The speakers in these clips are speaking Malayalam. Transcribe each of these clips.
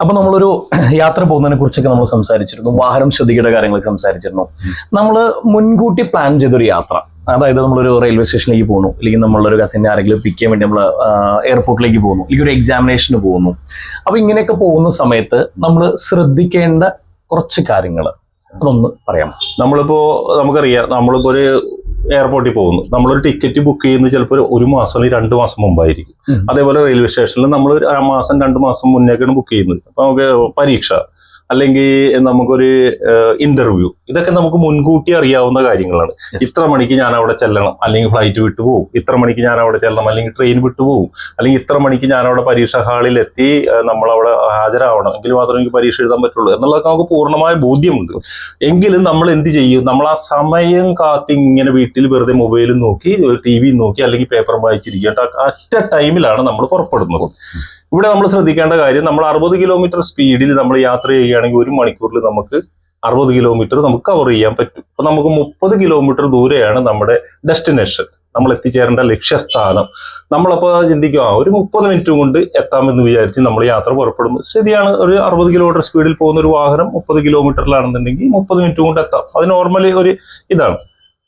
അപ്പൊ നമ്മളൊരു യാത്ര പോകുന്നതിനെ കുറിച്ചൊക്കെ നമ്മൾ സംസാരിച്ചിരുന്നു, വാഹനം ശ്രദ്ധിക്കേണ്ട കാര്യങ്ങളൊക്കെ സംസാരിച്ചിരുന്നു. നമ്മൾ മുൻകൂട്ടി പ്ലാൻ ചെയ്തൊരു യാത്ര, അതായത് നമ്മളൊരു റെയിൽവേ സ്റ്റേഷനിലേക്ക് പോകുന്നു, അല്ലെങ്കിൽ നമ്മളൊരു കസിനെ ആരെങ്കിലും പിക്ക് ചെയ്യാൻ വേണ്ടി നമ്മൾ എയർപോർട്ടിലേക്ക് പോകുന്നു, അല്ലെങ്കിൽ ഒരു എക്സാമിനേഷന് പോകുന്നു. അപ്പൊ ഇങ്ങനെയൊക്കെ പോകുന്ന സമയത്ത് നമ്മൾ ശ്രദ്ധിക്കേണ്ട കുറച്ച് കാര്യങ്ങൾ അതൊന്ന് പറയാം. നമുക്കറിയാം, നമ്മളിപ്പോ ഒരു എയർപോർട്ടിൽ പോകുന്നു, നമ്മളൊരു ടിക്കറ്റ് ബുക്ക് ചെയ്യുന്നത് ചിലപ്പോൾ ഒരു മാസം അല്ലെങ്കിൽ 2 മാസം മുമ്പായിരിക്കും. അതേപോലെ റെയിൽവേ സ്റ്റേഷനിൽ നമ്മൾ ഒരു മാസം 2 മാസം മുന്നേക്കാണ് ബുക്ക് ചെയ്യുന്നത്. അപ്പൊ നമുക്ക് പരീക്ഷ അല്ലെങ്കിൽ നമുക്കൊരു ഇന്റർവ്യൂ, ഇതൊക്കെ നമുക്ക് മുൻകൂട്ടി അറിയാവുന്ന കാര്യങ്ങളാണ്. ഇത്ര മണിക്ക് ഞാൻ അവിടെ ചെല്ലണം, അല്ലെങ്കിൽ ഫ്ലൈറ്റ് വിട്ടുപോകും. ഇത്ര മണിക്ക് ഞാൻ അവിടെ ചെല്ലണം, അല്ലെങ്കിൽ ട്രെയിൻ വിട്ടുപോകും. അല്ലെങ്കിൽ ഇത്ര മണിക്ക് ഞാൻ അവിടെ പരീക്ഷാ ഹാളിൽ എത്തി നമ്മളവിടെ ഹാജരാവണം, എങ്കിൽ മാത്രമേ എനിക്ക് പരീക്ഷ എഴുതാൻ പറ്റുള്ളൂ എന്നുള്ളതൊക്കെ നമുക്ക് പൂർണ്ണമായ ബോധ്യമുണ്ട്. എങ്കിലും നമ്മൾ എന്ത് ചെയ്യും? നമ്മൾ ആ സമയം കാത്തി ഇങ്ങനെ വീട്ടിൽ വെറുതെ മൊബൈലും നോക്കി, TV നോക്കി, അല്ലെങ്കിൽ പേപ്പർ വായിച്ചിരിക്കേണ്ട അറ്റ ടൈമിലാണ് നമ്മൾ പുറപ്പെടുന്നത്. ഇവിടെ നമ്മൾ ശ്രദ്ധിക്കേണ്ട കാര്യം, നമ്മൾ 60 കിലോമീറ്റർ സ്പീഡിൽ നമ്മൾ യാത്ര ചെയ്യുകയാണെങ്കിൽ 1 മണിക്കൂറിൽ നമുക്ക് 60 കിലോമീറ്റർ നമുക്ക് കവർ ചെയ്യാൻ പറ്റും. അപ്പൊ നമുക്ക് 30 കിലോമീറ്റർ ദൂരെയാണ് നമ്മുടെ ഡെസ്റ്റിനേഷൻ, നമ്മൾ എത്തിച്ചേരേണ്ട ലക്ഷ്യസ്ഥാനം. നമ്മളപ്പോൾ ചിന്തിക്കുക, ഒരു 30 മിനിറ്റ് കൊണ്ട് എത്താമെന്ന് വിചാരിച്ച് നമ്മൾ യാത്ര പുറപ്പെടുന്നു. ശരിയാണ്, ഒരു 60 കിലോമീറ്റർ സ്പീഡിൽ പോകുന്ന ഒരു വാഹനം 30 കിലോമീറ്ററിലാണെന്നുണ്ടെങ്കിൽ 30 മിനിറ്റ് കൊണ്ട് എത്താം. അത് നോർമലി ഒരു ഇതാണ്.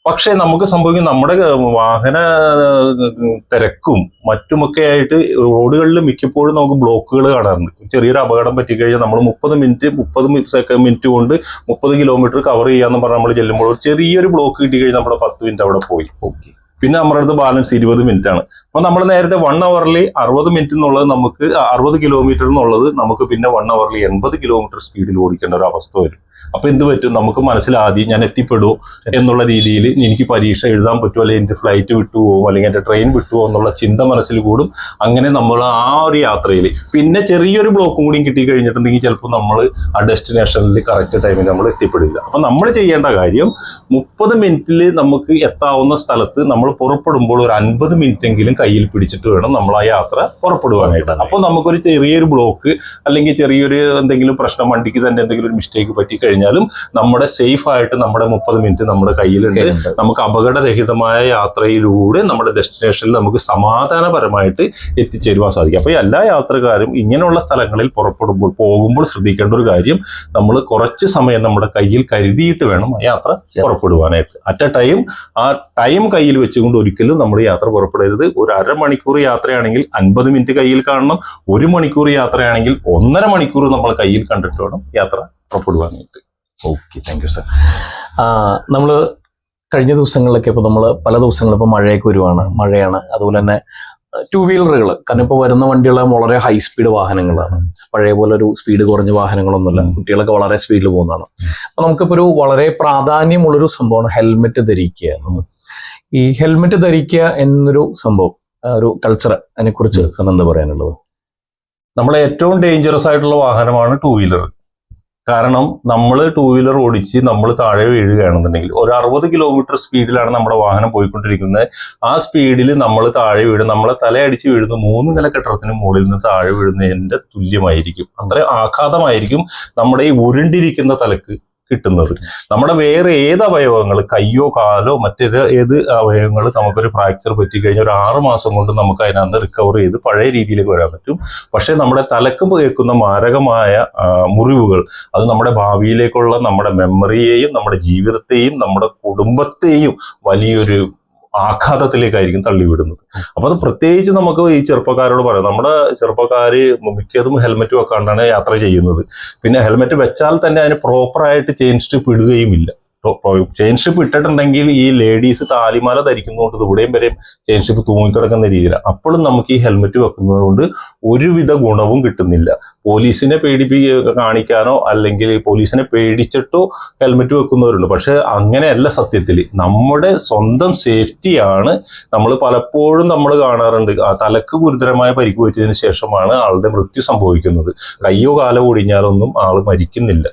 പക്ഷെ നമുക്ക് സംഭവിക്കും, നമ്മുടെ വാഹന തിരക്കും മറ്റുമൊക്കെ ആയിട്ട് റോഡുകളിൽ മിക്കപ്പോഴും നമുക്ക് ബ്ലോക്കുകൾ കാണാറുണ്ട്. ചെറിയൊരു അപകടം പറ്റിക്കഴിഞ്ഞാൽ നമ്മൾ 30 മിനിറ്റ് കൊണ്ട് 30 കിലോമീറ്റർ കവർ ചെയ്യാന്ന് പറഞ്ഞാൽ നമ്മൾ ചെല്ലുമ്പോൾ ഒരു ചെറിയൊരു ബ്ലോക്ക് കിട്ടിക്കഴിഞ്ഞാൽ നമ്മുടെ 10 മിനിറ്റ് അവിടെ പോയി. പിന്നെ നമ്മുടെ അടുത്ത് ബാലൻസ് 20 മിനിറ്റ് ആണ്. അപ്പൊ നമ്മൾ നേരത്തെ 1 അവറിൽ 60 മിനിറ്റ് എന്നുള്ളത് നമുക്ക് 60 കിലോമീറ്റർ എന്നുള്ളത് നമുക്ക് പിന്നെ 1 അവറിൽ 80 കിലോമീറ്റർ സ്പീഡിൽ ഓടിക്കേണ്ട ഒരു അവസ്ഥ വരും. അപ്പൊ എന്ത് പറ്റും? നമുക്ക് മനസ്സിലാദ്യം ഞാൻ എത്തിപ്പെടുമോ എന്നുള്ള രീതിയിൽ, എനിക്ക് പരീക്ഷ എഴുതാൻ പറ്റുമോ, അല്ലെങ്കിൽ എന്റെ ഫ്ലൈറ്റ് വിട്ടുപോകും, അല്ലെങ്കിൽ എന്റെ ട്രെയിൻ വിട്ടുപോകും എന്നുള്ള ചിന്ത മനസ്സിൽ കൂടും. അങ്ങനെ നമ്മൾ ആ ഒരു യാത്രയിൽ പിന്നെ ചെറിയൊരു ബ്ലോക്കും കൂടി കിട്ടിക്കഴിഞ്ഞിട്ടുണ്ടെങ്കിൽ ചിലപ്പോൾ നമ്മൾ ആ ഡെസ്റ്റിനേഷനിൽ കറക്റ്റ് ടൈമിൽ നമ്മൾ എത്തിപ്പെടില്ല. അപ്പൊ നമ്മൾ ചെയ്യേണ്ട കാര്യം, 30 മിനിറ്റിൽ നമുക്ക് എത്താവുന്ന സ്ഥലത്ത് നമ്മൾ പുറപ്പെടുമ്പോൾ ഒരു 50 മിനിറ്റ് എങ്കിലും കയ്യിൽ പിടിച്ചിട്ട് വേണം നമ്മൾ ആ യാത്ര പുറപ്പെടുവാനായിട്ട്. അപ്പോൾ നമുക്കൊരു ചെറിയൊരു ബ്ലോക്ക് അല്ലെങ്കിൽ ചെറിയൊരു എന്തെങ്കിലും പ്രശ്നം, വണ്ടിക്ക് തന്നെ എന്തെങ്കിലും ഒരു മിസ്റ്റേക്ക് പറ്റി കഴിഞ്ഞാലും നമ്മുടെ സേഫ് ആയിട്ട് നമ്മുടെ 30 മിനിറ്റ് നമ്മുടെ കയ്യിലുണ്ട്. നമുക്ക് അപകടരഹിതമായ യാത്രയിലൂടെ നമ്മുടെ ഡെസ്റ്റിനേഷനിൽ നമുക്ക് സമാധാനപരമായിട്ട് എത്തിച്ചേരുവാൻ സാധിക്കും. അപ്പൊ എല്ലാ യാത്രക്കാരും ഇങ്ങനെയുള്ള സ്ഥലങ്ങളിൽ പോകുമ്പോൾ ശ്രദ്ധിക്കേണ്ട ഒരു കാര്യം, നമ്മൾ കുറച്ച് സമയം നമ്മുടെ കയ്യിൽ കരുതിയിട്ട് വേണം ആ യാത്ര പുറപ്പെടുവാനായിട്ട്. അറ്റ് എ ടൈം ആ ടൈം കയ്യിൽ വെച്ചുകൊണ്ട് ഒരിക്കലും നമ്മൾ യാത്ര പുറപ്പെടരുത്. ഒരു 1/2 മണിക്കൂർ യാത്രയാണെങ്കിൽ 50 മിനിറ്റ് കയ്യിൽ കാണണം. 1 മണിക്കൂർ യാത്രയാണെങ്കിൽ 1.5 മണിക്കൂർ നമ്മൾ കയ്യിൽ കണ്ടിട്ട് വേണം യാത്ര പുറപ്പെടുവാനായിട്ട്. Okay, thank you sir. നമ്മൾ കഴിഞ്ഞ ദിവസങ്ങളിലൊക്കെ ഇപ്പോൾ നമ്മൾ പല ദിവസങ്ങളും ഇപ്പോൾ മഴയൊക്കെ വരുവാണ്, മഴയാണ്. അതുപോലെ തന്നെ 2 വീലറുകൾ, കാരണം ഇപ്പോൾ വരുന്ന വണ്ടികൾ വളരെ ഹൈ സ്പീഡ് വാഹനങ്ങളാണ്. പഴയ പോലെ ഒരു സ്പീഡ് കുറഞ്ഞ വാഹനങ്ങളൊന്നുമില്ല, കുട്ടികളൊക്കെ വളരെ സ്പീഡിൽ പോകുന്നതാണ്. അപ്പൊ നമുക്കിപ്പോൾ ഒരു വളരെ പ്രാധാന്യമുള്ളൊരു സംഭവമാണ് ഹെൽമെറ്റ് ധരിക്കുക. ഈ ഹെൽമെറ്റ് ധരിക്കുക എന്നൊരു സംഭവം, ഒരു കൾച്ചർ, അതിനെക്കുറിച്ച് എന്താ പറയാനുള്ളത്? നമ്മളെ ഏറ്റവും ഡേഞ്ചറസ് ആയിട്ടുള്ള വാഹനമാണ് 2 വീലർ. കാരണം നമ്മൾ 2 വീലർ ഓടിച്ച് നമ്മൾ താഴെ വീഴുകയാണെന്നുണ്ടെങ്കിൽ, ഒരു 60 കിലോമീറ്റർ സ്പീഡിലാണ് നമ്മുടെ വാഹനം പോയിക്കൊണ്ടിരിക്കുന്നത്. ആ സ്പീഡിൽ നമ്മൾ താഴെ വീഴും, നമ്മളെ തലയടിച്ച് വീഴുന്ന 3 നില കെട്ടിടത്തിന് മുകളിൽ നിന്ന് താഴെ വീഴുന്നതിന്റെ തുല്യമായിരിക്കും. അത്ര ആഘാതമായിരിക്കും നമ്മുടെ ഈ ഉരുണ്ടിരിക്കുന്ന തലക്ക് കിട്ടുന്നത്. നമ്മുടെ വേറെ ഏത് അവയവങ്ങൾ, കയ്യോ കാലോ ഏത് അവയവങ്ങൾ നമുക്കൊരു ഫ്രാക്ചർ പറ്റിക്കഴിഞ്ഞാൽ ഒരു 6 മാസം കൊണ്ട് നമുക്ക് അതിനകത്ത് റിക്കവർ ചെയ്ത് പഴയ രീതിയിലേക്ക് വരാൻ പറ്റും. പക്ഷെ നമ്മുടെ തലക്ക് കേൾക്കുന്ന മാരകമായ മുറിവുകൾ, അത് നമ്മുടെ ഭാവിയിലേക്കുള്ള നമ്മുടെ മെമ്മറിയെയും നമ്മുടെ ജീവിതത്തെയും നമ്മുടെ കുടുംബത്തെയും വലിയൊരു ആഘാതത്തിലേക്കായിരിക്കും തള്ളിവിടുന്നത്. അപ്പൊ അത് പ്രത്യേകിച്ച് നമുക്ക് ഈ ചെറുപ്പക്കാരോട് പറയാം. നമ്മുടെ ചെറുപ്പക്കാര് മിക്കതും ഹെൽമെറ്റ് വെക്കാണ്ടാണ് യാത്ര ചെയ്യുന്നത്. പിന്നെ ഹെൽമെറ്റ് വെച്ചാൽ തന്നെ അതിന് പ്രോപ്പറായിട്ട് ചെയിൻ സ്ട്രിപ്പ് ഇടുകയുമില്ല. ചെയിൻ സ്ട്രിപ്പ് ഇട്ടിട്ടുണ്ടെങ്കിൽ ഈ ലേഡീസ് താലിമാല ധരിക്കുന്നതുകൊണ്ട് ഇവിടെയും വരെ ചെയിൻ സ്ട്രിപ്പ് തൂങ്ങിക്കിടക്കുന്ന രീതിയിലാണ്. അപ്പോഴും നമുക്ക് ഈ ഹെൽമെറ്റ് വെക്കുന്നത് കൊണ്ട് ഒരുവിധ ഗുണവും കിട്ടുന്നില്ല. പോലീസിനെ കാണിക്കാനോ അല്ലെങ്കിൽ പോലീസിനെ പേടിച്ചിട്ടോ ഹെൽമെറ്റ് വെക്കുന്നവരുണ്ട്. പക്ഷെ അങ്ങനെയല്ല. സത്യത്തിൽ നമ്മുടെ സ്വന്തം സേഫ്റ്റിയാണ്. നമ്മൾ പലപ്പോഴും നമ്മൾ കാണാറുണ്ട്, തലക്ക് ഗുരുതരമായ പരിക്ക് പറ്റിയതിനു ശേഷമാണ് ആളുടെ മൃത്യു സംഭവിക്കുന്നത്. കയ്യോ കാലോ ഒടിഞ്ഞാലൊന്നും ആള് മരിക്കുന്നില്ല.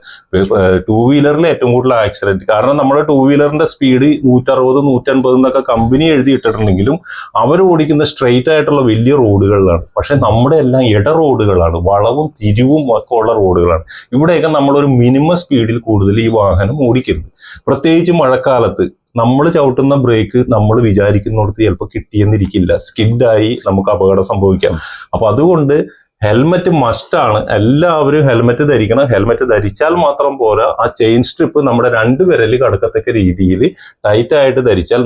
2 വീലറിൽ ഏറ്റവും കൂടുതൽ ആക്സിഡന്റ്, കാരണം നമ്മുടെ 2 വീലറിന്റെ സ്പീഡ് 160, 150 എന്നൊക്കെ കമ്പനി എഴുതിയിട്ടിട്ടുണ്ടെങ്കിലും അവർ ഓടിക്കുന്ന സ്ട്രെയിറ്റ് ആയിട്ടുള്ള വലിയ റോഡുകളിലാണ്. പക്ഷെ നമ്മുടെ എല്ലാം ഇട റോഡുകളാണ്, വളവും തിരിവും ഒക്കെ ഉള്ള റോഡുകളാണ്. ഇവിടെയൊക്കെ നമ്മളൊരു മിനിമം സ്പീഡിൽ കൂടുതൽ ഈ വാഹനം ഓടിക്കരുത്. പ്രത്യേകിച്ച് മഴക്കാലത്ത് നമ്മൾ ചവിട്ടുന്ന ബ്രേക്ക് നമ്മൾ വിചാരിക്കുന്നിടത്ത് ചിലപ്പോൾ കിട്ടിയെന്നിരിക്കില്ല, സ്കിഡായി നമുക്ക് അപകടം സംഭവിക്കാം. അപ്പൊ അതുകൊണ്ട് ഹെൽമെറ്റ് മസ്റ്റാണ്. എല്ലാവരും ഹെൽമെറ്റ് ധരിക്കണം. ഹെൽമെറ്റ് ധരിച്ചാൽ മാത്രം പോരാ, ആ ചെയിൻ സ്ട്രിപ്പ് നമ്മുടെ 2 വിരല് കടക്കത്തക്ക രീതിയിൽ ടൈറ്റ് ആയിട്ട് ധരിച്ചാൽ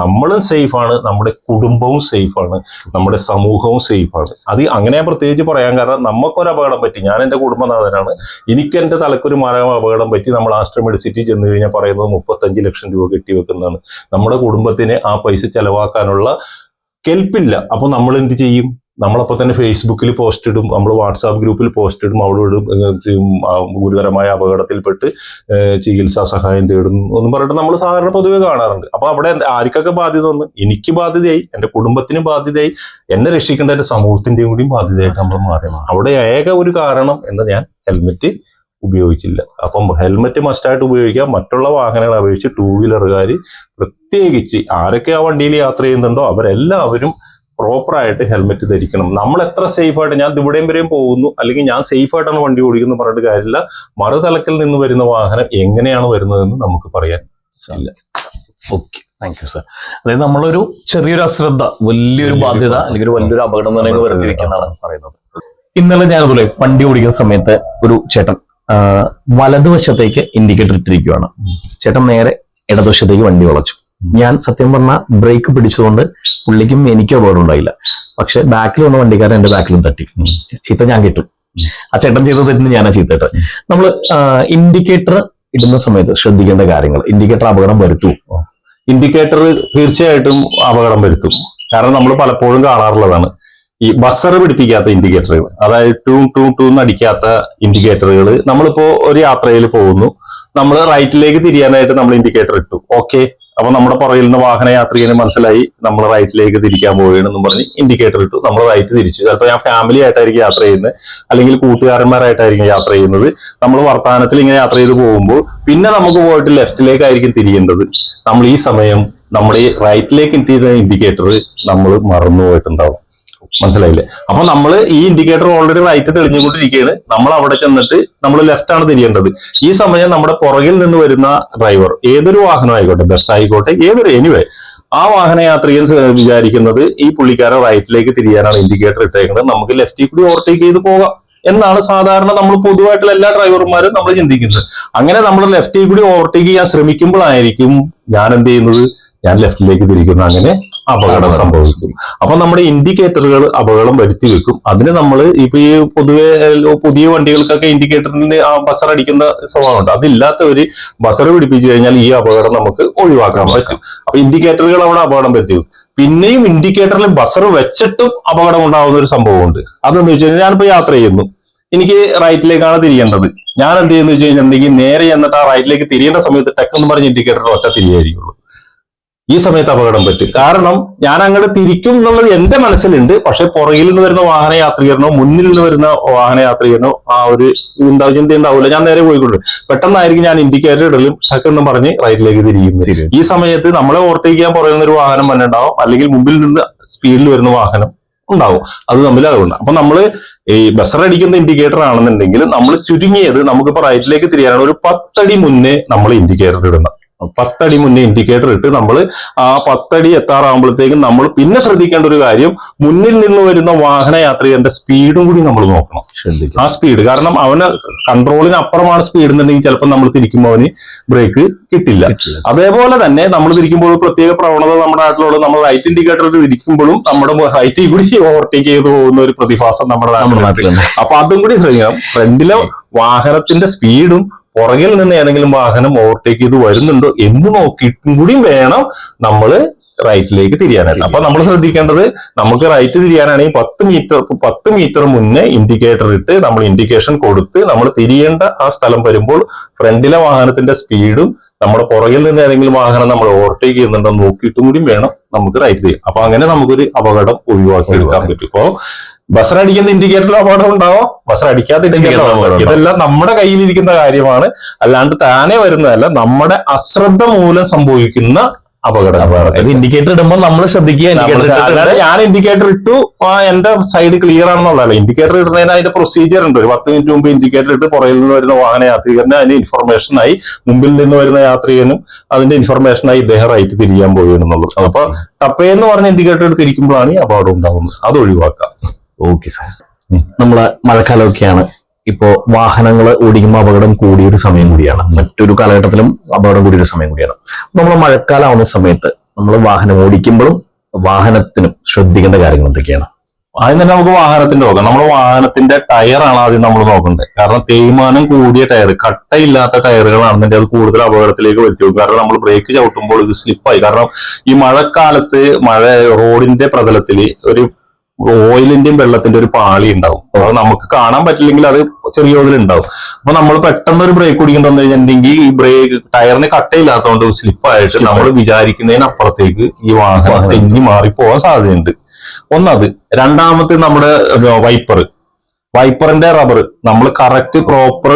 നമ്മളും സേഫാണ്, നമ്മുടെ കുടുംബവും സേഫാണ്, നമ്മുടെ സമൂഹവും സേഫാണ്. അത് അങ്ങനെ പ്രത്യേകിച്ച് പറയാൻ കാരണം, നമുക്കൊരു അപകടം പറ്റി, ഞാൻ എൻ്റെ കുടുംബനാഥനാണ്, എനിക്ക് എൻ്റെ തലക്കൊരു അപകടം പറ്റി, നമ്മൾ ആസ്ട്ര മെഡിസിറ്റി ചെന്ന് കഴിഞ്ഞാൽ പറയുന്നത് 35 ലക്ഷം രൂപ കെട്ടിവെക്കുന്നതാണ്. നമ്മുടെ കുടുംബത്തിന് ആ പൈസ ചെലവാക്കാനുള്ള കെൽപ്പില്ല. അപ്പോൾ നമ്മൾ എന്ത് ചെയ്യും? നമ്മളപ്പോൾ തന്നെ ഫേസ്ബുക്കിൽ പോസ്റ്റ് ഇടും, നമ്മൾ വാട്സാപ്പ് ഗ്രൂപ്പിൽ പോസ്റ്റ് ഇടും, അവളോടും ഗുരുതരമായ അപകടത്തിൽപ്പെട്ട് ചികിത്സാ സഹായം തേടുന്നു എന്നും പറഞ്ഞിട്ട് നമ്മൾ സാധാരണ പൊതുവെ കാണാറുണ്ട്. അപ്പൊ അവിടെ ആർക്കൊക്കെ ബാധ്യത വന്നു? എനിക്ക് ബാധ്യതയായി, എൻ്റെ കുടുംബത്തിന് ബാധ്യതയായി, എന്നെ രക്ഷിക്കേണ്ട എൻ്റെ സമൂഹത്തിന്റെയും കൂടി ബാധ്യതയായിട്ട് നമ്മൾ മാറി. അവിടെ ഏക ഒരു കാരണം എന്ന് ഞാൻ ഹെൽമെറ്റ് ഉപയോഗിച്ചില്ല. അപ്പം ഹെൽമെറ്റ് മസ്റ്റായിട്ട് ഉപയോഗിക്കാം. മറ്റുള്ള വാഹനങ്ങളെ അപേക്ഷിച്ച് 2 വീലറുകാർ പ്രത്യേകിച്ച് ആരൊക്കെ ആ വണ്ടിയിൽ യാത്ര ചെയ്യുന്നുണ്ടോ അവരെല്ലാവരും പ്രോപ്പറായിട്ട് ഹെൽമെറ്റ് ധരിക്കണം. നമ്മൾ എത്ര സേഫായിട്ട്, ഞാൻ ഇവിടെയും വരെയും പോകുന്നു, അല്ലെങ്കിൽ ഞാൻ സേഫായിട്ടാണ് വണ്ടി ഓടിക്കുന്നു പറഞ്ഞിട്ട് കാര്യമില്ല. മറുതലക്കിൽ നിന്ന് വരുന്ന വാഹനം എങ്ങനെയാണ് വരുന്നതെന്ന് നമുക്ക് പറയാൻ ഇല്ല. Okay, thank you sir. അതായത് നമ്മളൊരു ചെറിയൊരു അശ്രദ്ധ വലിയൊരു ബാധ്യത അല്ലെങ്കിൽ ഒരു വലിയൊരു അപകടം തന്നെ വരുത്തി വെക്കുന്നതാണ് പറയുന്നത്. ഇന്നലെ ഞാൻ അതുപോലെ വണ്ടി ഓടിക്കുന്ന സമയത്ത് ഒരു ചേട്ടൻ വലതുവശത്തേക്ക് ഇൻഡിക്കേറ്റർ ഇട്ടിരിക്കുകയാണ്. ചേട്ടൻ നേരെ ഇടതുവശത്തേക്ക് വണ്ടി വളച്ചു. ഞാൻ സത്യം പറഞ്ഞാൽ ബ്രേക്ക് പിടിച്ചുകൊണ്ട് പുള്ളിക്കും എനിക്കും അപകടം ഉണ്ടായില്ല. പക്ഷെ ബാക്കിൽ വന്ന വണ്ടിക്കാരൻ എന്റെ ബാക്കിലും തട്ടി. ചീത്ത ഞാൻ കിട്ടും. ആ ചേട്ടൻ ചെയ്ത തെറ്റിന് ഞാനാ ചീത്തട്ട്. നമ്മൾ ഇൻഡിക്കേറ്റർ ഇടുന്ന സമയത്ത് ശ്രദ്ധിക്കേണ്ട കാര്യങ്ങൾ. ഇൻഡിക്കേറ്റർ അപകടം വരുത്തുമോ? ഇൻഡിക്കേറ്റർ തീർച്ചയായിട്ടും അപകടം വരുത്തും. കാരണം നമ്മൾ പലപ്പോഴും കാണാറുള്ളതാണ് ഈ ബസർ പിടിപ്പിക്കാത്ത ഇൻഡിക്കേറ്ററുകൾ, അതായത് ടൂ അടിക്കാത്ത ഇൻഡിക്കേറ്ററുകൾ. നമ്മളിപ്പോ ഒരു യാത്രയിൽ പോകുന്നു, നമ്മൾ റൈറ്റിലേക്ക് തിരിയാനായിട്ട് നമ്മൾ ഇൻഡിക്കേറ്റർ ഇട്ടു, ഓക്കെ. അപ്പൊ നമ്മുടെ പുറകിൽ നിന്ന് വാഹന യാത്രികന് മനസ്സിലായി നമ്മൾ റൈറ്റിലേക്ക് തിരിക്കാൻ പോവുകയാണെന്നും പറഞ്ഞ് ഇൻഡിക്കേറ്റർ ഇട്ടു, നമ്മൾ റൈറ്റ് തിരിച്ചു. ചിലപ്പോൾ ഞാൻ ഫാമിലി ആയിട്ടായിരിക്കും യാത്ര ചെയ്യുന്നത്, അല്ലെങ്കിൽ കൂട്ടുകാരന്മാരായിട്ടായിരിക്കും യാത്ര ചെയ്യുന്നത്. നമ്മൾ വർത്തമാനത്തിൽ ഇങ്ങനെ യാത്ര ചെയ്ത് പോകുമ്പോൾ പിന്നെ നമുക്ക് പോയിട്ട് ലെഫ്റ്റിലേക്കായിരിക്കും തിരിയേണ്ടത്. നമ്മൾ ഈ സമയം നമ്മുടെ ഈ റൈറ്റിലേക്ക് ഇട്ടിരുന്ന ഇൻഡിക്കേറ്റർ നമ്മൾ മറന്നുപോയിട്ടുണ്ടാവും. മനസ്സിലായില്ലേ? അപ്പൊ നമ്മൾ ഈ ഇൻഡിക്കേറ്റർ ഓൾറെഡി റൈറ്റ് തെളിഞ്ഞുകൊണ്ടിരിക്കുകയാണ്, നമ്മൾ അവിടെ ചെന്നിട്ട് നമ്മൾ ലെഫ്റ്റ് ആണ് തിരിയേണ്ടത്. ഈ സമയം നമ്മുടെ പുറകിൽ നിന്ന് വരുന്ന ഡ്രൈവർ, ഏതൊരു വാഹനം ആയിക്കോട്ടെ, ബസ് ആയിക്കോട്ടെ, എനിവേ, ആ വാഹനയാത്രികൻ വിചാരിക്കുന്നത് ഈ പുള്ളിക്കാരൻ റൈറ്റിലേക്ക് തിരിയാനാണ് ഇൻഡിക്കേറ്റർ ഇട്ടേക്കുന്നത്, നമുക്ക് ലെഫ്റ്റിൽ കൂടി ഓവർടേക്ക് ചെയ്ത് പോകാം എന്നാണ് സാധാരണ നമ്മൾ പൊതുവായിട്ടുള്ള എല്ലാ ഡ്രൈവർമാരും നമ്മൾ ചിന്തിക്കുന്നത്. അങ്ങനെ നമ്മൾ ലെഫ്റ്റിൽ കൂടി ഓവർടേക്ക് ചെയ്യാൻ ശ്രമിക്കുമ്പോഴായിരിക്കും ഞാൻ എന്ത് ചെയ്യുന്നത്, ഞാൻ ലെഫ്റ്റിലേക്ക് തിരിക്കുന്നു. അങ്ങനെ അപകടം സംഭവിക്കും. അപ്പൊ നമ്മുടെ ഇൻഡിക്കേറ്ററുകൾ അപകടം വരുത്തി വെക്കും. അതിന് നമ്മൾ ഇപ്പൊ ഈ പൊതുവെ പുതിയ വണ്ടികൾക്കൊക്കെ ഇൻഡിക്കേറ്ററിന് ബസർ അടിക്കുന്ന സ്വഭാവമുണ്ട്. അതില്ലാത്തവര് ബസർ പിടിപ്പിച്ചു കഴിഞ്ഞാൽ ഈ അപകടം നമുക്ക് ഒഴിവാക്കാൻ പറ്റും. അപ്പൊ ഇൻഡിക്കേറ്ററുകൾ അവിടെ അപകടം വരുത്തി വെക്കും. പിന്നെയും ഇൻഡിക്കേറ്ററിൽ ബസർ വെച്ചിട്ടും അപകടം ഉണ്ടാകുന്ന ഒരു സംഭവമുണ്ട്. അതെന്ന് വെച്ച് കഴിഞ്ഞാൽ ഞാനിപ്പോ യാത്ര ചെയ്യുന്നു, എനിക്ക് റൈറ്റിലേക്കാണ് തിരിയേണ്ടത്. ഞാൻ എന്ത് ചെയ്യുന്നു വെച്ച് കഴിഞ്ഞാൽ എന്തെങ്കിലും നേരെ എന്നിട്ട് ആ റൈറ്റിലേക്ക് തിരിയേണ്ട സമയത്ത് ടെക്കെന്ന് പറഞ്ഞ ഇൻഡിക്കേറ്റർ ഒറ്റ തിരിയായിരിക്കുള്ളൂ. ഈ സമയത്ത് അപകടം പറ്റും. കാരണം ഞാൻ അങ്ങോട്ട് തിരിക്കും എന്നുള്ളത് എന്റെ മനസ്സിലുണ്ട്, പക്ഷെ പുറകിൽ നിന്ന് വരുന്ന വാഹനയാത്രികരനോ മുന്നിൽ നിന്ന് വരുന്ന വാഹനയാത്രികരനോ ആ ഒരു ചിന്ത ഉണ്ടാവില്ല. ഞാൻ നേരെ പോയിക്കൊണ്ട് പെട്ടെന്നായിരിക്കും ഞാൻ ഇൻഡിക്കേറ്റർ ഇടലും ടെക്കെന്ന് പറഞ്ഞ് റൈറ്റിലേക്ക് തിരിയുന്നത്. ഈ സമയത്ത് നമ്മളെ ഓവർടേക്ക് ചെയ്യാൻ പറയുന്ന ഒരു വാഹനം തന്നെ ഉണ്ടാവും, അല്ലെങ്കിൽ മുമ്പിൽ നിന്ന് സ്പീഡിൽ വരുന്ന വാഹനം ഉണ്ടാവും. അത് തമ്മിൽ അതുകൊണ്ട് അപ്പൊ നമ്മള് ഈ ബസർ അടിക്കുന്ന ഇൻഡിക്കേറ്റർ ആണെന്നുണ്ടെങ്കിൽ നമ്മൾ ചുരുങ്ങിയത് നമുക്കിപ്പോ റൈറ്റിലേക്ക് തിരിയാനാണ് ഒരു 10 അടി മുന്നേ നമ്മൾ ഇൻഡിക്കേറ്റർ ഇടണം. 10 അടി മുന്നേ ഇൻഡിക്കേറ്റർ ഇട്ട് നമ്മൾ ആ 10 അടി എത്താറാകുമ്പോഴത്തേക്കും നമ്മൾ പിന്നെ ശ്രദ്ധിക്കേണ്ട ഒരു കാര്യം, മുന്നിൽ നിന്ന് വരുന്ന വാഹനയാത്രികന്റെ സ്പീഡും കൂടി നമ്മൾ നോക്കണം. ആ സ്പീഡ്, കാരണം അവന് കൺട്രോളിന് അപ്പുറമാണ് സ്പീഡ് എന്നുണ്ടെങ്കിൽ ചിലപ്പോൾ നമ്മൾ തിരിക്കുമ്പോൾ അവന് ബ്രേക്ക് കിട്ടില്ല. അതേപോലെ തന്നെ നമ്മൾ തിരിക്കുമ്പോൾ പ്രത്യേക പ്രവണത നമ്മുടെ നാട്ടിലുള്ള, നമ്മൾ റൈറ്റ് ഇൻഡിക്കേറ്റർ തിരിക്കുമ്പോഴും നമ്മുടെ റൈറ്റിൽ കൂടി ഓവർടേക്ക് ചെയ്ത് പോകുന്ന ഒരു പ്രതിഭാസം നമ്മുടെ നാട്ടിലുണ്ട്. അപ്പൊ അതും കൂടി ശ്രദ്ധിക്കണം. ഫ്രണ്ടിലെ വാഹനത്തിന്റെ സ്പീഡും പുറകിൽ നിന്ന് ഏതെങ്കിലും വാഹനം ഓവർടേക്ക് ചെയ്ത് വരുന്നുണ്ടോ എന്ന് നോക്കിയിട്ടും കൂടി വേണം നമ്മൾ റൈറ്റിലേക്ക് തിരിയാനായിട്ട്. അപ്പൊ നമ്മൾ ശ്രദ്ധിക്കേണ്ടത്, നമുക്ക് റൈറ്റ് തിരിയാനാണെങ്കിൽ 10 മീറ്റർ മുന്നേ ഇൻഡിക്കേറ്റർ ഇട്ട് നമ്മൾ ഇൻഡിക്കേഷൻ കൊടുത്ത് നമ്മൾ തിരിയേണ്ട ആ സ്ഥലം വരുമ്പോൾ ഫ്രണ്ടിലെ വാഹനത്തിന്റെ സ്പീഡും നമ്മുടെ പുറകിൽ നിന്ന് ഏതെങ്കിലും വാഹനം നമ്മൾ ഓവർടേക്ക് ചെയ്യുന്നുണ്ടോ നോക്കിയിട്ടും കൂടി വേണം നമുക്ക് റൈറ്റ് ചെയ്യാം. അപ്പൊ അങ്ങനെ നമുക്കൊരു അപകടം ഒഴിവാക്കി എടുക്കാൻ പറ്റും. ഇപ്പോ ബസർ അടിക്കുന്ന ഇൻഡിക്കേറ്ററിൽ അപകടം ഉണ്ടാവാം, ബസർ അടിക്കാത്ത ഇൻഡിക്കേറ്റർ, ഇതെല്ലാം നമ്മുടെ കയ്യിലിരിക്കുന്ന കാര്യമാണ്, അല്ലാണ്ട് താനെ വരുന്നതല്ല, നമ്മുടെ അശ്രദ്ധ മൂലം സംഭവിക്കുന്ന അപകടം. ഇൻഡിക്കേറ്റർ ഇടുമ്പോൾ നമ്മൾ ശ്രദ്ധിക്കുക. ഞാൻ ഇൻഡിക്കേറ്റർ ഇട്ടു, എന്റെ സൈഡ് ക്ലിയർ ആണെന്നുള്ളതല്ല. ഇൻഡിക്കേറ്റർ ഇടുന്നതിന് അതിന്റെ പ്രൊസീജിയർ ഉണ്ട്. ഒരു 10 മിനിറ്റ് മുമ്പ് ഇൻഡിക്കേറ്റർ ഇട്ട് പുറകിൽ നിന്ന് വരുന്ന വാഹന യാത്രികന് അതിന്റെ ഇൻഫർമേഷനായി, മുമ്പിൽ നിന്ന് വരുന്ന യാത്രികനും അതിന്റെ ഇൻഫർമേഷനായി ഇദ്ദേഹം റൈറ്റ് തിരിയാൻ പോവുകയാണെന്നുള്ളത്. അപ്പൊ ടപ്പേന്ന് പറഞ്ഞ ഇൻഡിക്കേറ്റർ ഇട്ട് തിരിക്കുമ്പോഴാണ് ഈ അപകടം ഉണ്ടാകുന്നത്. അത് ഒഴിവാക്കാം. Okay sir. നമ്മളെ മഴക്കാലമൊക്കെയാണ്. ഇപ്പോ വാഹനങ്ങൾ ഓടിക്കുമ്പോൾ അപകടം കൂടിയൊരു സമയം കൂടിയാണ്. മറ്റൊരു കാലഘട്ടത്തിലും അപകടം കൂടിയൊരു സമയം കൂടിയാണ്. നമ്മൾ മഴക്കാലം ആവുന്ന സമയത്ത് നമ്മൾ വാഹനം ഓടിക്കുമ്പോഴും വാഹനത്തിനും ശ്രദ്ധിക്കേണ്ട കാര്യങ്ങൾ എന്തൊക്കെയാണ്? ആദ്യം തന്നെ നമുക്ക് വാഹനത്തിന്റെ നോക്കാം. നമ്മുടെ വാഹനത്തിന്റെ ടയറാണ് ആദ്യം നമ്മൾ നോക്കേണ്ടത്. കാരണം തേയ്മാനം കൂടിയ ടയർ, കട്ടയില്ലാത്ത ടയറുകളാണെന്നുണ്ടെങ്കിൽ അത് കൂടുതൽ അപകടത്തിലേക്ക് വരുത്തും. കാരണം നമ്മൾ ബ്രേക്ക് ചവിട്ടുമ്പോൾ ഇത് സ്ലിപ്പായി. കാരണം ഈ മഴക്കാലത്ത് റോഡിന്റെ പ്രതലത്തിൽ ഒരു ഓയിലിന്റെയും വെള്ളത്തിന്റെ ഒരു പാളി ഉണ്ടാവും. അത് നമുക്ക് കാണാൻ പറ്റില്ലെങ്കിൽ അത് ചെറിയ തോതിൽ ഉണ്ടാവും. അപ്പൊ നമ്മൾ പെട്ടെന്ന് ഒരു ബ്രേക്ക് കുടിക്കാൻ തന്നു കഴിഞ്ഞിട്ടുണ്ടെങ്കിൽ ഈ ബ്രേക്ക് ടയറിന് കട്ടയില്ലാത്തതുകൊണ്ട് സ്ലിപ്പായിട്ട് നമ്മൾ വിചാരിക്കുന്നതിനപ്പുറത്തേക്ക് ഈ വാഹനം തെന്നി മാറിപ്പോവാൻ സാധ്യതയുണ്ട്. ഒന്നത്. രണ്ടാമത്തെ നമ്മുടെ വൈപ്പറിന്റെ റബ്ബർ നമ്മൾ കറക്റ്റ് പ്രോപ്പർ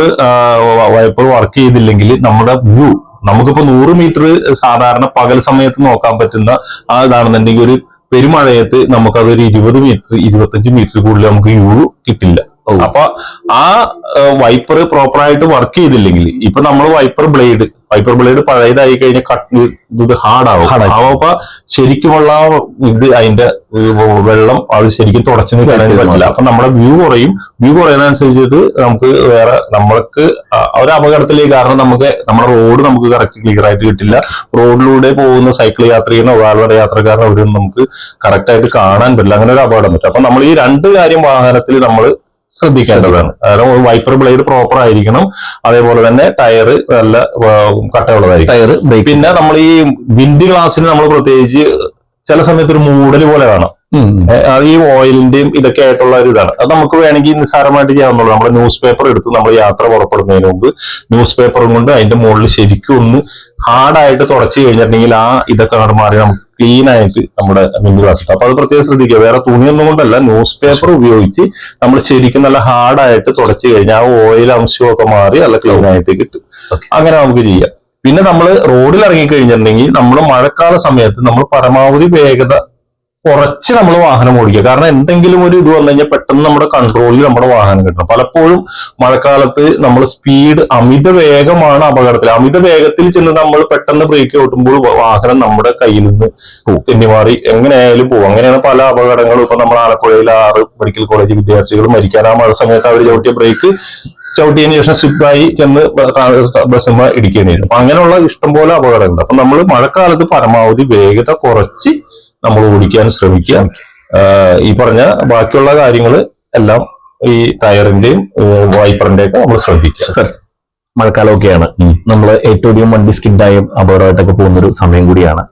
വൈപ്പർ വർക്ക് ചെയ്തില്ലെങ്കിൽ നമ്മുടെ വ്യൂ, നമുക്കിപ്പോ 100 മീറ്റർ സാധാരണ പകൽ സമയത്ത് നോക്കാൻ പറ്റുന്ന ആ ഇതാണെന്നുണ്ടെങ്കിൽ ഒരു പെരുമഴയത്ത് നമുക്കതൊരു 20 മീറ്റർ 25 മീറ്റർ കൂടുതൽ നമുക്ക് വ്യൂ കിട്ടില്ല. അപ്പൊ ആ വൈപ്പർ പ്രോപ്പറായിട്ട് വർക്ക് ചെയ്തില്ലെങ്കിൽ, ഇപ്പൊ നമ്മൾ വൈപ്പർ ബ്ലേഡ് പഴയതായി കഴിഞ്ഞാൽ ഇത് ഹാർഡാവും. അപ്പൊ ശരിക്കുമുള്ള അതിന്റെ വെള്ളം അത് ശരിക്കും തുടച്ചു നിൽക്കാൻ പറ്റില്ല. അപ്പൊ നമ്മുടെ വ്യൂ കുറയുന്നതനുസരിച്ചിട്ട് നമുക്ക് നമ്മൾക്ക് ഒരു അപകടത്തിലേക്ക്, കാരണം നമ്മുടെ റോഡ് നമുക്ക് കറക്റ്റ് ക്ലിയർ ആയിട്ട് കിട്ടില്ല. റോഡിലൂടെ പോകുന്ന സൈക്കിൾ യാത്ര ചെയ്യുന്ന കാൽനട യാത്രക്കാരനെ അവരൊന്നും നമുക്ക് കറക്റ്റ് ആയിട്ട് കാണാൻ പറ്റില്ല. അങ്ങനെ ഒരു അപകടം പറ്റും. അപ്പൊ നമ്മൾ ഈ രണ്ട് കാര്യം വാഹനത്തിൽ നമ്മൾ ശ്രദ്ധിക്കേണ്ടതാണ്. കാരണം വൈപ്പർ ബ്ലേഡ് പ്രോപ്പർ ആയിരിക്കണം, അതേപോലെ തന്നെ ടയർ നല്ല കട്ടയുള്ളതായിരിക്കും. പിന്നെ നമ്മൾ ഈ വിൻഡ് ഗ്ലാസ്സിന് നമ്മൾ പ്രത്യേകിച്ച് ചില സമയത്ത് ഒരു മൂടൽ പോലെ കാണാം. അത് ഈ ഓയിലിന്റെയും ഇതൊക്കെ ആയിട്ടുള്ള ഒരു ഇതാണ്. അത് നമുക്ക് വേണമെങ്കിൽ നിസ്സാരമായിട്ട് ചെയ്യാവുന്നുള്ളൂ. നമ്മുടെ ന്യൂസ് പേപ്പർ എടുത്ത് നമ്മൾ യാത്ര പുറപ്പെടുന്നതിന് മുമ്പ് ന്യൂസ് പേപ്പറും കൊണ്ട് അതിന്റെ മുകളിൽ ശരിക്കും ഒന്ന് ഹാർഡായിട്ട് തുടച്ചു കഴിഞ്ഞിട്ടുണ്ടെങ്കിൽ ആ ഇതൊക്കെ മാറി നമുക്ക് ക്ലീൻ ആയിട്ട് നമ്മുടെ വിൻഡ് ഗ്ലാസ് കിട്ടും. അപ്പൊ അത് പ്രത്യേകം ശ്രദ്ധിക്കുക. വേറെ തുണിയൊന്നും കൊണ്ടല്ല, ന്യൂസ് പേപ്പർ ഉപയോഗിച്ച് നമ്മൾ ശരിക്കും നല്ല ഹാർഡായിട്ട് തുടച്ചു കഴിഞ്ഞാൽ ആ ഓയിൽ അംശമൊക്കെ മാറി നല്ല ക്ലീൻ ആയിട്ട് കിട്ടും. അങ്ങനെ നമുക്ക് ചെയ്യാം. പിന്നെ നമ്മൾ റോഡിൽ ഇറങ്ങിക്കഴിഞ്ഞിട്ടുണ്ടെങ്കിൽ നമ്മൾ മഴക്കാല സമയത്ത് നമ്മൾ പരമാവധി വേഗത കുറച്ച് നമ്മൾ വാഹനം ഓടിക്കുക. കാരണം എന്തെങ്കിലും ഒരു ഇത് വന്നു കഴിഞ്ഞാൽ പെട്ടെന്ന് നമ്മുടെ കൺട്രോളിൽ നമ്മുടെ വാഹനം കിട്ടണം. പലപ്പോഴും മഴക്കാലത്ത് നമ്മൾ സ്പീഡ് അമിത വേഗമാണ് അപകടത്തിൽ. അമിത വേഗത്തിൽ ചെന്ന് നമ്മൾ പെട്ടെന്ന് ബ്രേക്ക് ഓട്ടുമ്പോൾ വാഹനം നമ്മുടെ കയ്യിൽ നിന്ന് തെന്നിമാറി എങ്ങനെയായാലും പോകും. അങ്ങനെയാണ് പല അപകടങ്ങളും. ഇപ്പൊ നമ്മൾ ആലപ്പുഴയിൽ 6 മെഡിക്കൽ കോളേജ് വിദ്യാർത്ഥികൾ മരിക്കാൻ ആ മഴ സമയത്ത് അവർ ചവിട്ടിയതിനു ശേഷം സ്ലിപ്പായി ചെന്ന് ബസ്സുമ്മ ഇടിക്കേണ്ടി വരും. അപ്പൊ അങ്ങനെയുള്ള ഇഷ്ടംപോലെ അപകടമുണ്ട്. അപ്പൊ നമ്മൾ മഴക്കാലത്ത് പരമാവധി വേഗത കുറച്ച് നമ്മൾ ഓടിക്കാൻ ശ്രമിക്കുക. ഈ പറഞ്ഞ ബാക്കിയുള്ള കാര്യങ്ങൾ എല്ലാം ഈ ടയറിന്റെയും വൈപ്പറിന്റെ ഒക്കെ നമ്മൾ ശ്രദ്ധിക്കുക. മഴക്കാലമൊക്കെയാണ്. നമ്മൾ ഏറ്റവും അധികം വണ്ടി സ്കിഡായും അപകടമായിട്ടൊക്കെ പോകുന്നൊരു സമയം കൂടിയാണ്.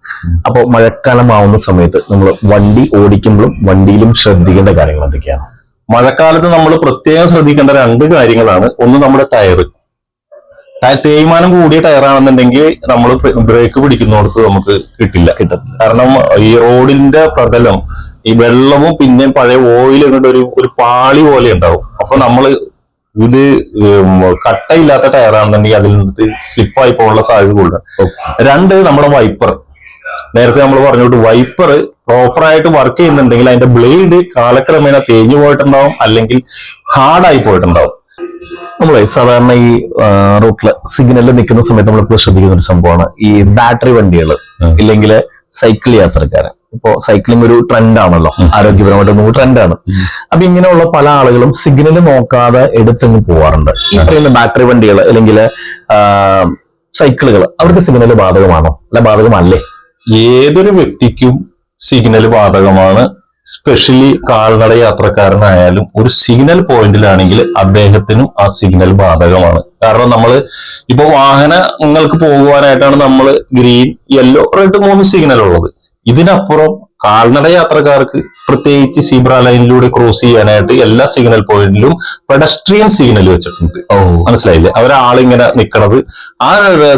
അപ്പോൾ മഴക്കാലം ആവുന്ന സമയത്ത് നമ്മൾ വണ്ടി ഓടിക്കുമ്പോഴും വണ്ടിയിലും ശ്രദ്ധിക്കേണ്ട കാര്യങ്ങൾ എന്തൊക്കെയാണ്? മഴക്കാലത്ത് നമ്മൾ പ്രത്യേകം ശ്രദ്ധിക്കേണ്ട 2 കാര്യങ്ങളാണ്. ഒന്ന്, നമ്മുടെ തേയ്മാനം കൂടിയ ടയറാണെന്നുണ്ടെങ്കിൽ നമ്മൾ ബ്രേക്ക് പിടിക്കുന്നിടത്ത് നമുക്ക് കിട്ടില്ല. കാരണം ഈ റോഡിന്റെ പ്രതലം ഈ വെള്ളവും പിന്നെ പഴയ ഓയിൽ എന്നിട്ട് ഒരു പാളി പോലെ ഉണ്ടാവും. അപ്പൊ നമ്മൾ ഇത് കട്ടയില്ലാത്ത ടയറാണെന്നുണ്ടെങ്കിൽ അതിൽ നിന്ന് സ്ലിപ്പായി പോകാനുള്ള സാധ്യത കൂടുതലാണ്. 2, നമ്മുടെ വൈപ്പർ. നേരത്തെ നമ്മൾ പറഞ്ഞോട്ട് വൈപ്പർ പ്രോപ്പറായിട്ട് വർക്ക് ചെയ്യുന്നുണ്ടെങ്കിൽ അതിന്റെ ബ്ലേഡ് കാലക്രമേണ തേഞ്ഞു പോയിട്ടുണ്ടാവും, അല്ലെങ്കിൽ ഹാർഡായി പോയിട്ടുണ്ടാവും. നമ്മളെ സാധാരണ ഈ റൂട്ടില് സിഗ്നലിൽ നിൽക്കുന്ന സമയത്ത് നമ്മളിപ്പോൾ ശ്രദ്ധിക്കുന്ന ഒരു സംഭവമാണ് ഈ ബാറ്ററി വണ്ടികൾ, ഇല്ലെങ്കിൽ സൈക്കിൾ യാത്രക്കാരൻ. ഇപ്പോ സൈക്ലിംഗ് ഒരു ട്രെൻഡാണല്ലോ, ആരോഗ്യപരമായിട്ട് ട്രെൻഡാണ്. അപ്പൊ ഇങ്ങനെയുള്ള പല ആളുകളും സിഗ്നൽ നോക്കാതെ എടുത്തങ്ങ് പോവാറുണ്ട്. ഈ പറയുന്ന ബാറ്ററി വണ്ടികൾ അല്ലെങ്കിൽ സൈക്കിളുകൾ, അവർക്ക് സിഗ്നൽ ബാധകമാണോ അല്ല ബാധകമല്ലേ? ഏതൊരു വ്യക്തിക്കും സിഗ്നൽ ബാധകമാണ്. സ്പെഷ്യലി കാൽനട യാത്രക്കാരനായാലും ഒരു സിഗ്നൽ പോയിന്റിലാണെങ്കിൽ അദ്ദേഹത്തിനും ആ സിഗ്നൽ ബാധകമാണ്. കാരണം നമ്മൾ ഇപ്പൊ വാഹനങ്ങൾക്ക് പോകുവാനായിട്ടാണ് നമ്മൾ ഗ്രീൻ, യെല്ലോ, റെഡ് 3 സിഗ്നൽ ഉള്ളത്. ഇതിനപ്പുറം കാൽനട യാത്രക്കാർക്ക് പ്രത്യേകിച്ച് സീബ്ര ലൈനിലൂടെ ക്രോസ് ചെയ്യാനായിട്ട് എല്ലാ സിഗ്നൽ പോയിന്റിലും പെഡസ്ട്രിയൻ സിഗ്നൽ വെച്ചിട്ടുണ്ട്. മനസ്സിലായില്ലേ? ഒരാളിങ്ങനെ നിൽക്കണത് ആ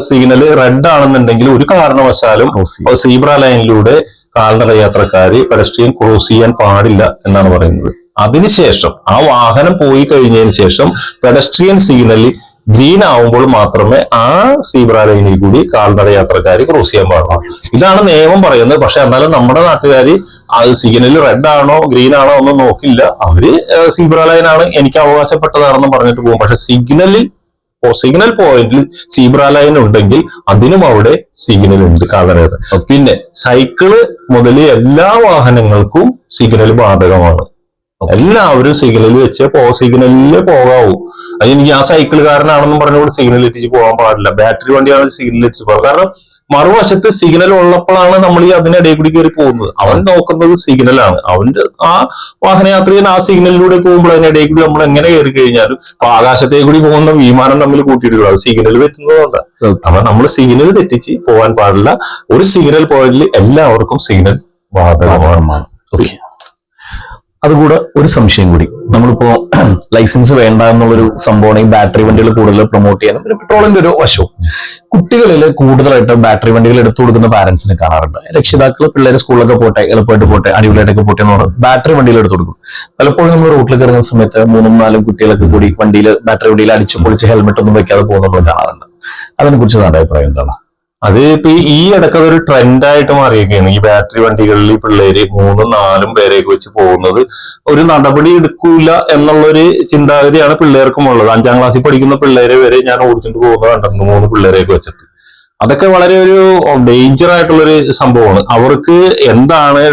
സിഗ്നൽ റെഡ് ആണെന്നുണ്ടെങ്കിൽ ഒരു കാരണവശാലും സീബ്ര ലൈനിലൂടെ കാൽനട യാത്രക്കാര് പെഡസ്ട്രിയൻ ക്രോസ് ചെയ്യാൻ പാടില്ല എന്നാണ് പറയുന്നത്. അതിനുശേഷം ആ വാഹനം പോയി കഴിഞ്ഞതിന് ശേഷം പെഡസ്ട്രിയൻ സിഗ്നൽ ഗ്രീൻ ആവുമ്പോൾ മാത്രമേ ആ സീബ്ര ലൈനിൽ കൂടി കാൽനട യാത്രക്കാര് ക്രോസ് ചെയ്യാൻ പാടുള്ളൂ. ഇതാണ് നിയമം പറയുന്നത്. പക്ഷെ എന്നാലും നമ്മുടെ നാട്ടുകാര് അത് സിഗ്നൽ റെഡ് ആണോ ഗ്രീൻ ആണോ ഒന്നും നോക്കില്ല. അവര് സീബ്ര ലൈനാണ് എനിക്ക് അവകാശപ്പെട്ടതാണെന്ന് പറഞ്ഞിട്ട് പോകും. പക്ഷെ സിഗ്നൽ പോയിന്റിൽ സീബ്ര ലൈൻ ഉണ്ടെങ്കിൽ അതിനും അവിടെ സിഗ്നൽ ഉണ്ട് കാൽനട. പിന്നെ സൈക്കിള് മുതൽ എല്ലാ വാഹനങ്ങൾക്കും സിഗ്നൽ ബാധകമാണ്. എല്ലാവരും സിഗ്നലിൽ വെച്ച് സിഗ്നലില് പോകാവൂ. അത് എനിക്ക് ആ സൈക്കിളുകാരനാണെന്നും പറഞ്ഞുകൊണ്ട് സിഗ്നൽ എത്തിച്ച് പോകാൻ പാടില്ല. ബാറ്ററി വണ്ടിയാണ് സിഗ്നൽ എത്തിച്ച് പോകാം. കാരണം മറുവശത്ത് സിഗ്നൽ ഉള്ളപ്പോഴാണ് നമ്മൾ ഈ അതിനിടയിൽ കൂടി കയറി പോകുന്നത്. അവൻ നോക്കുന്നത് സിഗ്നലാണ്. അവന്റെ ആ വാഹനയാത്രികൻ ആ സിഗ്നലിലൂടെ പോകുമ്പോൾ അതിനിടയിൽ കൂടി നമ്മൾ എങ്ങനെ കയറി കഴിഞ്ഞാലും ആകാശത്തേക്ക് കൂടി പോകുന്ന വിമാനം തമ്മിൽ കൂട്ടിയിട്ടില്ല. അത് സിഗ്നൽ തെറ്റുന്നതുകൊണ്ട്. അപ്പൊ നമ്മൾ സിഗ്നൽ തെറ്റിച്ച് പോകാൻ പാടില്ല. ഒരു സിഗ്നൽ പോയിന്റിൽ എല്ലാവർക്കും സിഗ്നൽ ബാധകമാണ്. അതുകൂടെ ഒരു സംശയം കൂടി, നമ്മളിപ്പോ ലൈസൻസ് വേണ്ട എന്നുള്ളൊരു സംഭവമാണ് ഈ ബാറ്ററി വണ്ടികൾ കൂടുതൽ പ്രൊമോട്ട് ചെയ്യാനും പിന്നെ പെട്രോളിന്റെ ഒരു വശവും. കുട്ടികളിൽ കൂടുതലായിട്ട് ബാറ്ററി വണ്ടികൾ എടുത്തു കൊടുക്കുന്ന പാരന്റ്സിനെ കാണാറുണ്ട്. രക്ഷിതാക്കൾ പിള്ളേർ സ്കൂളിലൊക്കെ പോട്ടെ, എളുപ്പമായിട്ട് പോട്ടെ, അടിപൊളിയായിട്ടൊക്കെ പോട്ടെ എന്ന് പറഞ്ഞ് ബാറ്ററി വണ്ടികൾ എടുത്തു കൊടുക്കും. പലപ്പോഴും നമ്മൾ റോട്ടിൽ ഇറങ്ങുന്ന സമയത്ത് 3-4 കുട്ടികളൊക്കെ കൂടി ബാറ്ററി വണ്ടിയിൽ അടിച്ചു പൊളിച്ച് ഹെൽമെറ്റ് ഒന്നും വെക്കാതെ പോകുന്നത് കാണാറുണ്ട്. അതിനെ കുറിച്ച് നമ്മുടെ അഭിപ്രായം എന്താണ്? അത് ഇപ്പൊ ഈ ഇടയ്ക്ക് അതൊരു ട്രെൻഡായിട്ട് മാറിയൊക്കെയാണ്. ഈ ബാറ്ററി വണ്ടികളിൽ പിള്ളേര് 3-4 പേരെയൊക്കെ വെച്ച് പോകുന്നത് ഒരു നടപടി എടുക്കൂല എന്നുള്ളൊരു ചിന്താഗതിയാണ് പിള്ളേർക്കും ഉള്ളത്. 5ാം ക്ലാസ്സിൽ പഠിക്കുന്ന പിള്ളേരെ വരെ ഞാൻ ഓടിച്ചിട്ട് പോകുന്നത് കണ്ടിട്ടുണ്ട് 3 പിള്ളേരെയൊക്കെ വെച്ചിട്ട്. അതൊക്കെ വളരെ ഒരു ഡേഞ്ചർ ആയിട്ടുള്ളൊരു സംഭവമാണ്. അവർക്ക് എന്താണ്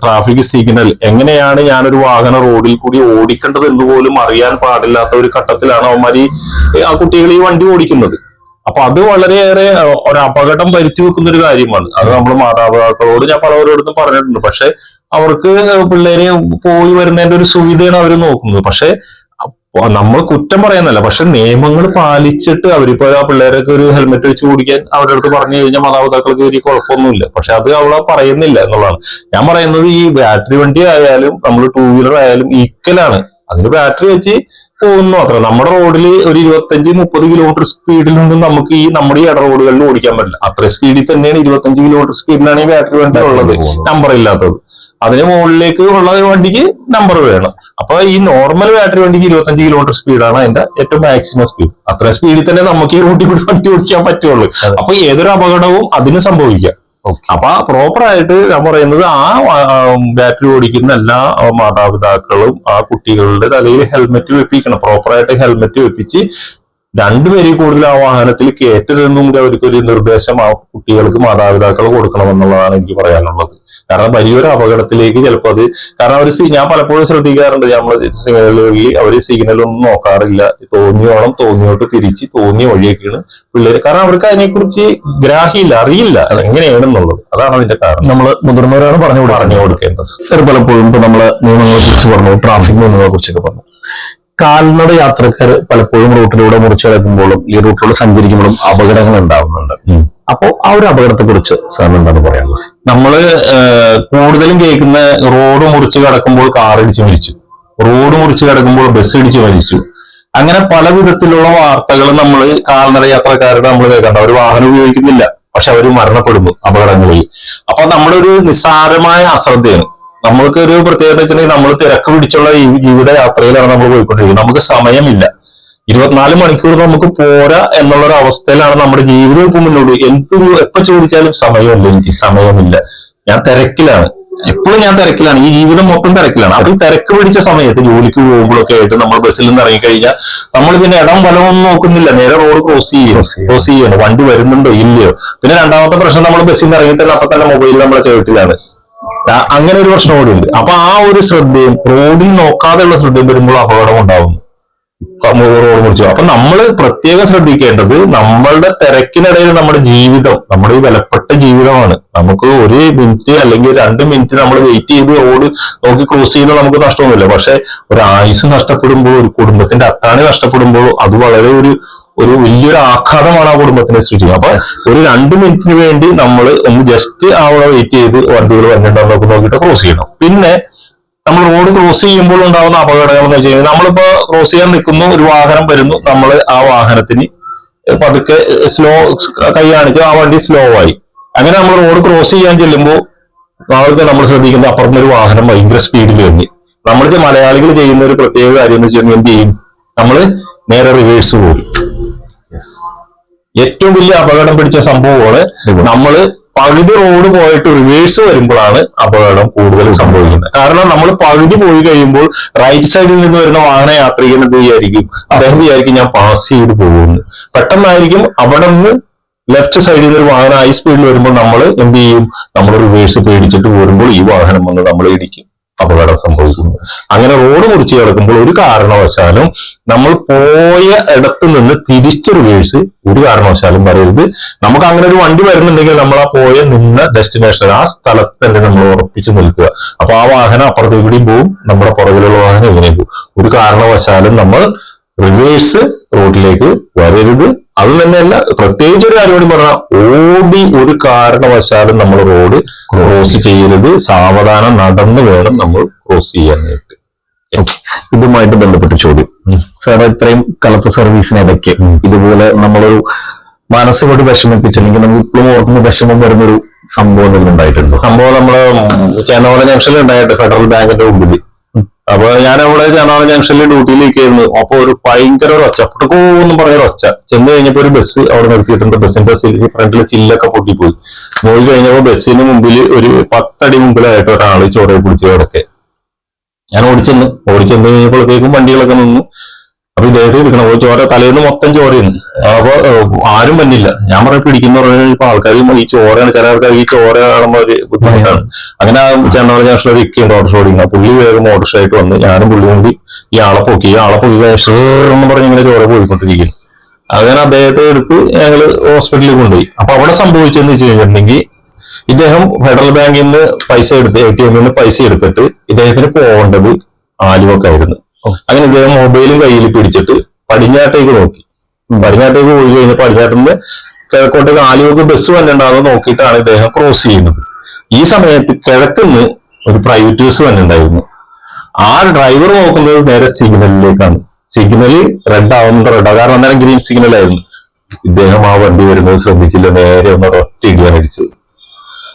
ട്രാഫിക് സിഗ്നൽ, എങ്ങനെയാണ് ഞാനൊരു വാഹനം റോഡിൽ കൂടി ഓടിക്കേണ്ടത് എന്ന് പോലും അറിയാൻ പാടില്ലാത്ത ഒരു ഘട്ടത്തിലാണ് അവന്മാർ ആ കുട്ടികൾ ഈ വണ്ടി ഓടിക്കുന്നത്. അപ്പൊ അത് വളരെയേറെ ഒരു അപകടം വരുത്തി വെക്കുന്ന ഒരു കാര്യമാണ്. അത് നമ്മൾ മാതാപിതാക്കളോട് ഞാൻ പലവരോടും പറഞ്ഞിട്ടുണ്ട്. പക്ഷെ അവർക്ക് പിള്ളേരെ പോയി വരുന്നതിന്റെ ഒരു സുവിധയാണ് അവർ നോക്കുന്നത്. പക്ഷെ നമ്മൾ കുറ്റം പറയുന്നല്ല, പക്ഷെ നിയമങ്ങൾ പാലിച്ചിട്ട് അവരിപ്പോ ആ പിള്ളേരൊക്കെ ഒരു ഹെൽമെറ്റ് വെച്ച് ഓടിക്കാൻ അവരുടെ അടുത്ത് പറഞ്ഞു കഴിഞ്ഞാൽ മാതാപിതാക്കൾക്ക് വലിയ കുഴപ്പമൊന്നുമില്ല. പക്ഷെ അത് അവളെ പറയുന്നില്ല എന്നുള്ളതാണ് ഞാൻ പറയുന്നത്. ഈ ബാറ്ററി വണ്ടി ആയാലും നമ്മൾ 2 വീലർ ആയാലും ഈക്വലാണ്. അതിന് ബാറ്ററി വെച്ച് പോകുന്നു മാത്രം. നമ്മുടെ റോഡിൽ ഒരു 25-30 കിലോമീറ്റർ സ്പീഡിലൊന്നും നമുക്ക് നമ്മുടെ ഈ ഇട റോഡുകളിൽ ഓടിക്കാൻ പറ്റില്ല. അത്ര സ്പീഡിൽ തന്നെയാണ് 25 കിലോമീറ്റർ സ്പീഡിലാണ് ഈ ബാറ്ററി വണ്ടി ഉള്ളത്, നമ്പർ ഇല്ലാത്തത്. അതിന് മുകളിലേക്ക് ഉള്ള വണ്ടിക്ക് നമ്പർ വേണം. അപ്പൊ ഈ നോർമൽ ബാറ്ററി വണ്ടിക്ക് 25 കിലോമീറ്റർ സ്പീഡാണ് അതിന്റെ ഏറ്റവും മാക്സിമം സ്പീഡ്. അത്ര സ്പീഡിൽ തന്നെ നമുക്ക് ഈ റൂട്ടിൽ കൂടി വണ്ടി ഓടിക്കാൻ പറ്റുള്ളൂ. അപ്പൊ ഏതൊരു അപകടവും അതിന് സംഭവിക്കാം. അപ്പൊ പ്രോപ്പർ ആയിട്ട് ഞാൻ പറയുന്നത് ആ ബാറ്ററി ഓടിക്കുന്ന എല്ലാ മാതാപിതാക്കളും ആ കുട്ടികളുടെ തലയിൽ ഹെൽമെറ്റ് വെപ്പിക്കണം. പ്രോപ്പറായിട്ട് ഹെൽമെറ്റ് വെപ്പിച്ച് 2 പേരിൽ കൂടുതൽ ആ വാഹനത്തിൽ കയറ്റരുതെന്നും കൂടി അവർക്കൊരു നിർദ്ദേശം ആ കുട്ടികൾക്ക് മാതാപിതാക്കൾ കൊടുക്കണമെന്നുള്ളതാണ് എനിക്ക് പറയാനുള്ളത്. കാരണം വലിയൊരു അപകടത്തിലേക്ക് ചിലപ്പോൾ അത് കാരണം അവർ ഞാൻ പലപ്പോഴും ശ്രദ്ധിക്കാറുണ്ട്. നമ്മൾ സിഗ്നലുകളിൽ അവർ സിഗ്നലൊന്നും നോക്കാറില്ല. തോന്നിയോട്ട് തിരിച്ച് തോന്നിയ വഴിയൊക്കെയാണ് പിള്ളേര്. കാരണം അവർക്ക് അതിനെക്കുറിച്ച് ഗ്രാഹ്യമില്ല, അറിയില്ല എങ്ങനെയാണെന്നുള്ളത്. അതാണ് അതിന്റെ കാരണം. നമ്മൾ മുതിർന്നവരാണ് പറഞ്ഞു കൊടുക്കേണ്ടത്. സർ, പലപ്പോഴും ഇപ്പൊ നമ്മള് നിയമങ്ങളെ കുറിച്ച് പറഞ്ഞു, ട്രാഫിക് നിയമങ്ങളെ കുറിച്ചൊക്കെ പറഞ്ഞു. കാൽനട യാത്രക്കാർ പലപ്പോഴും റൂട്ടിലൂടെ മുറിച്ചു കിടക്കുമ്പോഴും ഈ റൂട്ടിലൂടെ സഞ്ചരിക്കുമ്പോഴും അപകടങ്ങൾ ഉണ്ടാവുന്നുണ്ട്. അപ്പോ ആ ഒരു അപകടത്തെ കുറിച്ച് സാറിന് എന്താണ് പറയാനുള്ളത്? നമ്മള് കൂടുതലും കേൾക്കുന്ന റോഡ് മുറിച്ച് കിടക്കുമ്പോൾ കാർ ഇടിച്ച് മരിച്ചു, റോഡ് മുറിച്ച് കിടക്കുമ്പോൾ ബസ് ഇടിച്ച് മരിച്ചു, അങ്ങനെ പല വിധത്തിലുള്ള വാർത്തകൾ നമ്മൾ കാൽനട യാത്രക്കാരുടെ നമ്മൾ കേൾക്കണ്ട. അവർ വാഹനം ഉപയോഗിക്കുന്നില്ല, പക്ഷെ അവർ മരണപ്പെടുന്നു അപകടങ്ങളിൽ. അപ്പൊ നമ്മുടെ ഒരു നിസ്സാരമായ അശ്രദ്ധയാണ്. നമ്മൾക്ക് ഒരു പ്രത്യേകത വെച്ചിട്ടുണ്ടെങ്കിൽ നമ്മൾ തിരക്ക് പിടിച്ചുള്ള ജീവിതയാത്രയിലാണ് നമ്മൾ പോയിക്കൊണ്ടിരിക്കുന്നത്. നമുക്ക് സമയമില്ല. 24 മണിക്കൂർ നമുക്ക് പോരാ എന്നുള്ളൊരു അവസ്ഥയിലാണ് നമ്മുടെ ജീവിതം ഇപ്പൊ മുന്നോട്ട്. എപ്പോ ചോദിച്ചാലും സമയമില്ല, എനിക്ക് സമയമില്ല, ഞാൻ തിരക്കിലാണ്, എപ്പോഴും ഞാൻ തിരക്കിലാണ്, ഈ ജീവിതം മൊത്തം തിരക്കിലാണ്. അത് തിരക്ക് പിടിച്ച സമയത്ത് ജോലിക്ക് പോകുമ്പോഴൊക്കെ ആയിട്ട് നമ്മൾ ബസ്സിൽ നിന്ന് ഇറങ്ങിക്കഴിഞ്ഞാൽ നമ്മൾ പിന്നെ ഇടം വലമൊന്നും നോക്കുന്നില്ല, നേരെ റോഡ് ക്രോസ് ചെയ്യണം, വണ്ടി വരുന്നുണ്ടോ ഇല്ലയോ. പിന്നെ രണ്ടാമത്തെ പ്രശ്നം, നമ്മൾ ബസ്സിൽ നിന്ന് ഇറങ്ങി തന്നെ അപ്പൊ തന്നെ മൊബൈൽ നമ്മുടെ ചുവട്ടിലാണ്. അങ്ങനെ ഒരു പ്രശ്നം കൂടി ഉണ്ട്. അപ്പൊ ആ ഒരു ശ്രദ്ധയും റോഡിൽ നോക്കാതെയുള്ള ശ്രദ്ധയും വരുമ്പോൾ അപകടം ഉണ്ടാവുന്നു. റോഡ് മുറിച്ചു. അപ്പൊ നമ്മൾ പ്രത്യേകം ശ്രദ്ധിക്കേണ്ടത് നമ്മളുടെ തിരക്കിനിടയിൽ നമ്മുടെ ജീവിതം, നമ്മുടെ ഈ വിലപ്പെട്ട ജീവിതമാണ്. നമുക്ക് 1 മിനിറ്റ് അല്ലെങ്കിൽ 2 മിനിറ്റ് നമ്മൾ വെയിറ്റ് ചെയ്ത് റോഡ് നോക്കി ക്രോസ് ചെയ്ത് നമുക്ക് നഷ്ടമൊന്നുമില്ല. പക്ഷെ ഒരു ആയുസ് നഷ്ടപ്പെടുമ്പോൾ, ഒരു കുടുംബത്തിന്റെ അത്താണി നഷ്ടപ്പെടുമ്പോൾ അത് വളരെ ഒരു വലിയൊരു ആഘാതമാണ് ആ കുടുംബത്തിനെ സൃഷ്ടിക്കുന്നത്. അപ്പൊ ഒരു 2 മിനിറ്റിന് വേണ്ടി നമ്മൾ ഒന്ന് ജസ്റ്റ് അവിടെ വെയിറ്റ് ചെയ്ത് വണ്ടികൾ വന്നിട്ടുണ്ടോ നോക്കിയിട്ട് ക്രോസ് ചെയ്യണം. പിന്നെ നമ്മൾ റോഡ് ക്രോസ് ചെയ്യുമ്പോൾ ഉണ്ടാകുന്ന അപകടങ്ങൾ എന്ന് വെച്ച് കഴിഞ്ഞാൽ, നമ്മളിപ്പോ ക്രോസ് ചെയ്യാൻ നിൽക്കുന്നു, ഒരു വാഹനം വരുന്നു, നമ്മൾ ആ വാഹനത്തിന് പതുക്കെ കൈ കാണിച്ച് ആ വണ്ടി സ്ലോ ആയി. അങ്ങനെ നമ്മൾ റോഡ് ക്രോസ് ചെയ്യാൻ ചെല്ലുമ്പോൾ നമ്മൾ ശ്രദ്ധിക്കുന്നത് അപ്പുറത്തൊരു വാഹനം ഭയങ്കര സ്പീഡിൽ വരുന്നു. നമ്മൾ മലയാളികൾ ചെയ്യുന്ന ഒരു പ്രത്യേക കാര്യം എന്ന് വെച്ചാൽ എന്ത് ചെയ്യും, നമ്മൾ നേരെ റിവേഴ്സ് പോകും. ഏറ്റവും വലിയ അപകടം പിടിച്ച സംഭവമാണ് നമ്മൾ പകുതി റോഡ് പോയിട്ട് റിവേഴ്സ് വരുമ്പോഴാണ് അപകടം കൂടുതൽ സംഭവിക്കുന്നത്. കാരണം നമ്മൾ പകുതി പോയി കഴിയുമ്പോൾ റൈറ്റ് സൈഡിൽ നിന്ന് വരുന്ന വാഹന യാത്രികൻ എന്ത് വിചാരിക്കും, അദ്ദേഹം വിചാരിക്കും ഞാൻ പാസ് ചെയ്ത് പോകുന്നു. പെട്ടെന്നായിരിക്കും അവിടെ നിന്ന് ലെഫ്റ്റ് സൈഡിൽ നിന്ന് ഒരു വാഹനം ഹൈ സ്പീഡിൽ വരുമ്പോൾ നമ്മൾ എന്ത് ചെയ്യും, നമ്മൾ റിവേഴ്സ് പേടിച്ചിട്ട് വരുമ്പോൾ ഈ വാഹനം വന്ന് നമ്മളെ ഇടിക്കും. അപകടം സംഭവിക്കുന്നത്. അങ്ങനെ റോഡ് മുറിച്ച് കിടക്കുമ്പോൾ ഒരു കാരണവശാലും നമ്മൾ പോയ ഇടത്ത് നിന്ന് തിരിച്ച് റിവേഴ്സ് ഒരു കാരണവശാലും വരരുത്. നമുക്ക് അങ്ങനെ ഒരു വണ്ടി വരുന്നുണ്ടെങ്കിൽ നമ്മൾ ആ പോയ നിന്ന ഡെസ്റ്റിനേഷൻ ആ സ്ഥലത്ത് തന്നെ നമ്മൾ ഉറപ്പിച്ച് നിൽക്കുക. അപ്പൊ ആ വാഹനം അപ്പുറത്തേക്ക് കൂടിയും പോവും, നമ്മുടെ പുറകിലുള്ള വാഹനം എങ്ങനെ പോകും. ഒരു കാരണവശാലും നമ്മൾ റിവേഴ്സ് റോഡിലേക്ക് വരരുത്. അത് തന്നെയല്ല, പ്രത്യേകിച്ച് ഒരു കാര്യം കൂടി പറഞ്ഞാൽ ഓടി ഒരു കാരണവശാലും നമ്മൾ റോഡ് ക്രോസ് ചെയ്യരുത്. സാവധാനം നടന്നു വേണം നമ്മൾ ക്രോസ് ചെയ്യാനായിട്ട്. ഇതുമായിട്ട് ബന്ധപ്പെട്ട ചോദ്യം സാർ, ഇത്രയും കലത്ത സർവീസിനിടയ്ക്ക് ഇതുപോലെ നമ്മളൊരു മാനസികമായിട്ട് വിഷമിപ്പിച്ചില്ലെങ്കിൽ നമുക്ക് ഇപ്പോഴും ഓർക്കുന്ന വിഷമം വരുന്നൊരു സംഭവം ഉണ്ടായിട്ടുണ്ട്. സംഭവം നമ്മള് ചേന്നോള ജംഗ്ഷനിൽ ഉണ്ടായിട്ട് ഫെഡറൽ ബാങ്കിന്റെ മുമ്പിൽ. അപ്പൊ ഞാൻ അവിടെ ചേന്നോള ജംഗ്ഷനിൽ ഡ്യൂട്ടിയിലേക്കായിരുന്നു. അപ്പൊ ഒരു ഭയങ്കര ഒരു ഒച്ച, പൊട്ടക്കോന്നും പറഞ്ഞൊരു ഒച്ച. ചെന്ന് കഴിഞ്ഞപ്പോ ഒരു ബസ് അവിടെ നിർത്തിയിട്ടുണ്ട്. ബസ്സിന്റെ ഫ്രണ്ടിലെ ചില്ലൊക്കെ പൊട്ടിപ്പോയി. പോയി കഴിഞ്ഞപ്പോ ബസ്സിന് മുമ്പിൽ ഒരു 10 അടി മുമ്പിലായിട്ട് ഒരാള് ചോരയെ പിടിച്ച് കിടക്കെ. ഞാൻ ഓടിച്ചെന്ന് കഴിഞ്ഞപ്പോഴത്തേക്കും വണ്ടികളൊക്കെ നിന്നു. അപ്പൊ ഇദ്ദേഹത്തെ എടുക്കണം, ചോര തലേന്ന് മൊത്തം ചോരയാണ്. അപ്പൊ ആരും വന്നില്ല. ഞാൻ പറഞ്ഞ പിടിക്കുന്ന പറഞ്ഞാൽ ആൾക്കാർ ഈ ചോരയാണ്, ചില ആൾക്കാർ ഈ ചോര കാണുമ്പോൾ ഒരു ബുദ്ധിമുട്ടാണ്. അങ്ങനെ ആ ചേന്നോള ജംഗ്ഷനിൽ ഒരു ഇക്കയുണ്ട് ഓട്ടോറിക്ഷ ഓടിക്കുന്നത്. പുള്ളി വേഗം ഓട്ടോറിക്ഷ ആയിട്ട് വന്ന് ഞാനും പുള്ളി വേണ്ടി ഈ ആളെ പൊക്കി എന്ന് പറഞ്ഞ് ഇങ്ങനെ ചോര പോയിക്കൊണ്ടിരിക്കുന്നു. അങ്ങനെ അദ്ദേഹത്തെ എടുത്ത് ഞങ്ങള് ഹോസ്പിറ്റലിൽ കൊണ്ടുപോയി. അപ്പൊ അവിടെ സംഭവിച്ചെന്ന് വെച്ച് കഴിഞ്ഞിട്ടുണ്ടെങ്കിൽ ഇദ്ദേഹം ഫെഡറൽ ബാങ്കിൽ നിന്ന് പൈസ എടുത്ത് ATM നിന്ന് പൈസ എടുത്തിട്ട് ഇദ്ദേഹത്തിന് പോകേണ്ടത് ആലുവക്കായിരുന്നു. അങ്ങനെ ഇദ്ദേഹം മൊബൈലും കയ്യിൽ പിടിച്ചിട്ട് പടിഞ്ഞാട്ടേക്ക് നോക്കി. പടിഞ്ഞാട്ടേക്ക് പോയി കഴിഞ്ഞാൽ പടിഞ്ഞാട്ടിന്ന് കിഴക്കോട്ടേക്ക് ആലുവക്ക് ബസ് വന്നിട്ടുണ്ടാകുന്ന നോക്കിയിട്ടാണ് ഇദ്ദേഹം ക്രോസ് ചെയ്യുന്നത്. ഈ സമയത്ത് കിഴക്കുന്ന് ഒരു പ്രൈവറ്റ് ബസ് വന്നിട്ടുണ്ടായിരുന്നു. ആ ഡ്രൈവർ നോക്കുന്നത് നേരെ സിഗ്നലിലേക്കാണ്. സിഗ്നൽ റെഡ് ആവുന്നുണ്ട്, കാരണം അന്നേരം ഗ്രീൻ സിഗ്നൽ ആയിരുന്നു. ഇദ്ദേഹം ആ വണ്ടി വരുന്നത് ശ്രദ്ധിച്ചില്ല, നേരെ ഒന്ന് ഒറ്റ ഇടിയാണ് അടിച്ചത്.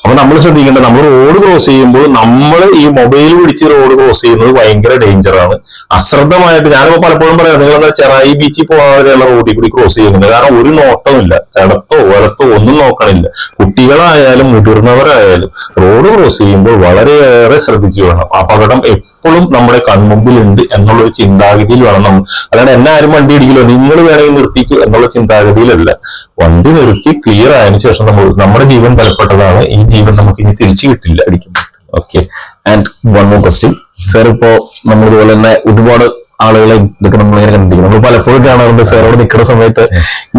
അപ്പൊ നമ്മൾ ശ്രദ്ധിക്കേണ്ടത്, നമ്മൾ റോഡ് ക്രോസ് ചെയ്യുമ്പോൾ നമ്മൾ ഈ മൊബൈൽ പിടിച്ച് റോഡ് ക്രോസ് ചെയ്യുന്നത് ഭയങ്കര ഡേഞ്ചറാണ്. അശ്രദ്ധമായിട്ട് ഞാനിപ്പോ പലപ്പോഴും പറയാം, നിങ്ങളെന്താ ചെറായി ബീച്ചിൽ പോകാതെയുള്ള റോഡിൽ കൂടി ക്രോസ് ചെയ്യുന്നത്. കാരണം ഒരു നോട്ടമില്ല, ഇടത്തോ വലത്തോ ഒന്നും നോക്കണില്ല. കുട്ടികളായാലും മുതിർന്നവരായാലും റോഡ് ക്രോസ് ചെയ്യുമ്പോൾ വളരെയേറെ ശ്രദ്ധിച്ചു വേണം. അപകടം എപ്പോഴും നമ്മുടെ കൺമുമ്പിലുണ്ട് എന്നുള്ളൊരു ചിന്താഗതിയിൽ വേണം നമ്മൾ. അതാണ് എന്നെ ആരും വണ്ടി ഇടിക്കില്ലോ, നിങ്ങൾ വേണമെങ്കിൽ നിർത്തിക്കൂ എന്നുള്ള ചിന്താഗതിയിലല്ല. വണ്ടി നിർത്തി ക്ലിയർ ആയതിനു ശേഷം നമ്മുടെ ജീവൻ ബലപ്പെട്ടതാണ്. ഈ ജീവൻ നമുക്ക് ഇനി തിരിച്ചു കിട്ടില്ല അടിക്കുമ്പോൾ. Okay. And one more question sir, ഇപ്പോ നമ്മളിതുപോലെ തന്നെ ഒരുപാട് ആളുകളെ ഇതൊക്കെ നമ്മളിങ്ങനെ കണ്ടിരിക്കും. നമ്മൾ പലപ്പോഴും കാണാറുണ്ട് സാറോട് നിൽക്കുന്ന സമയത്ത്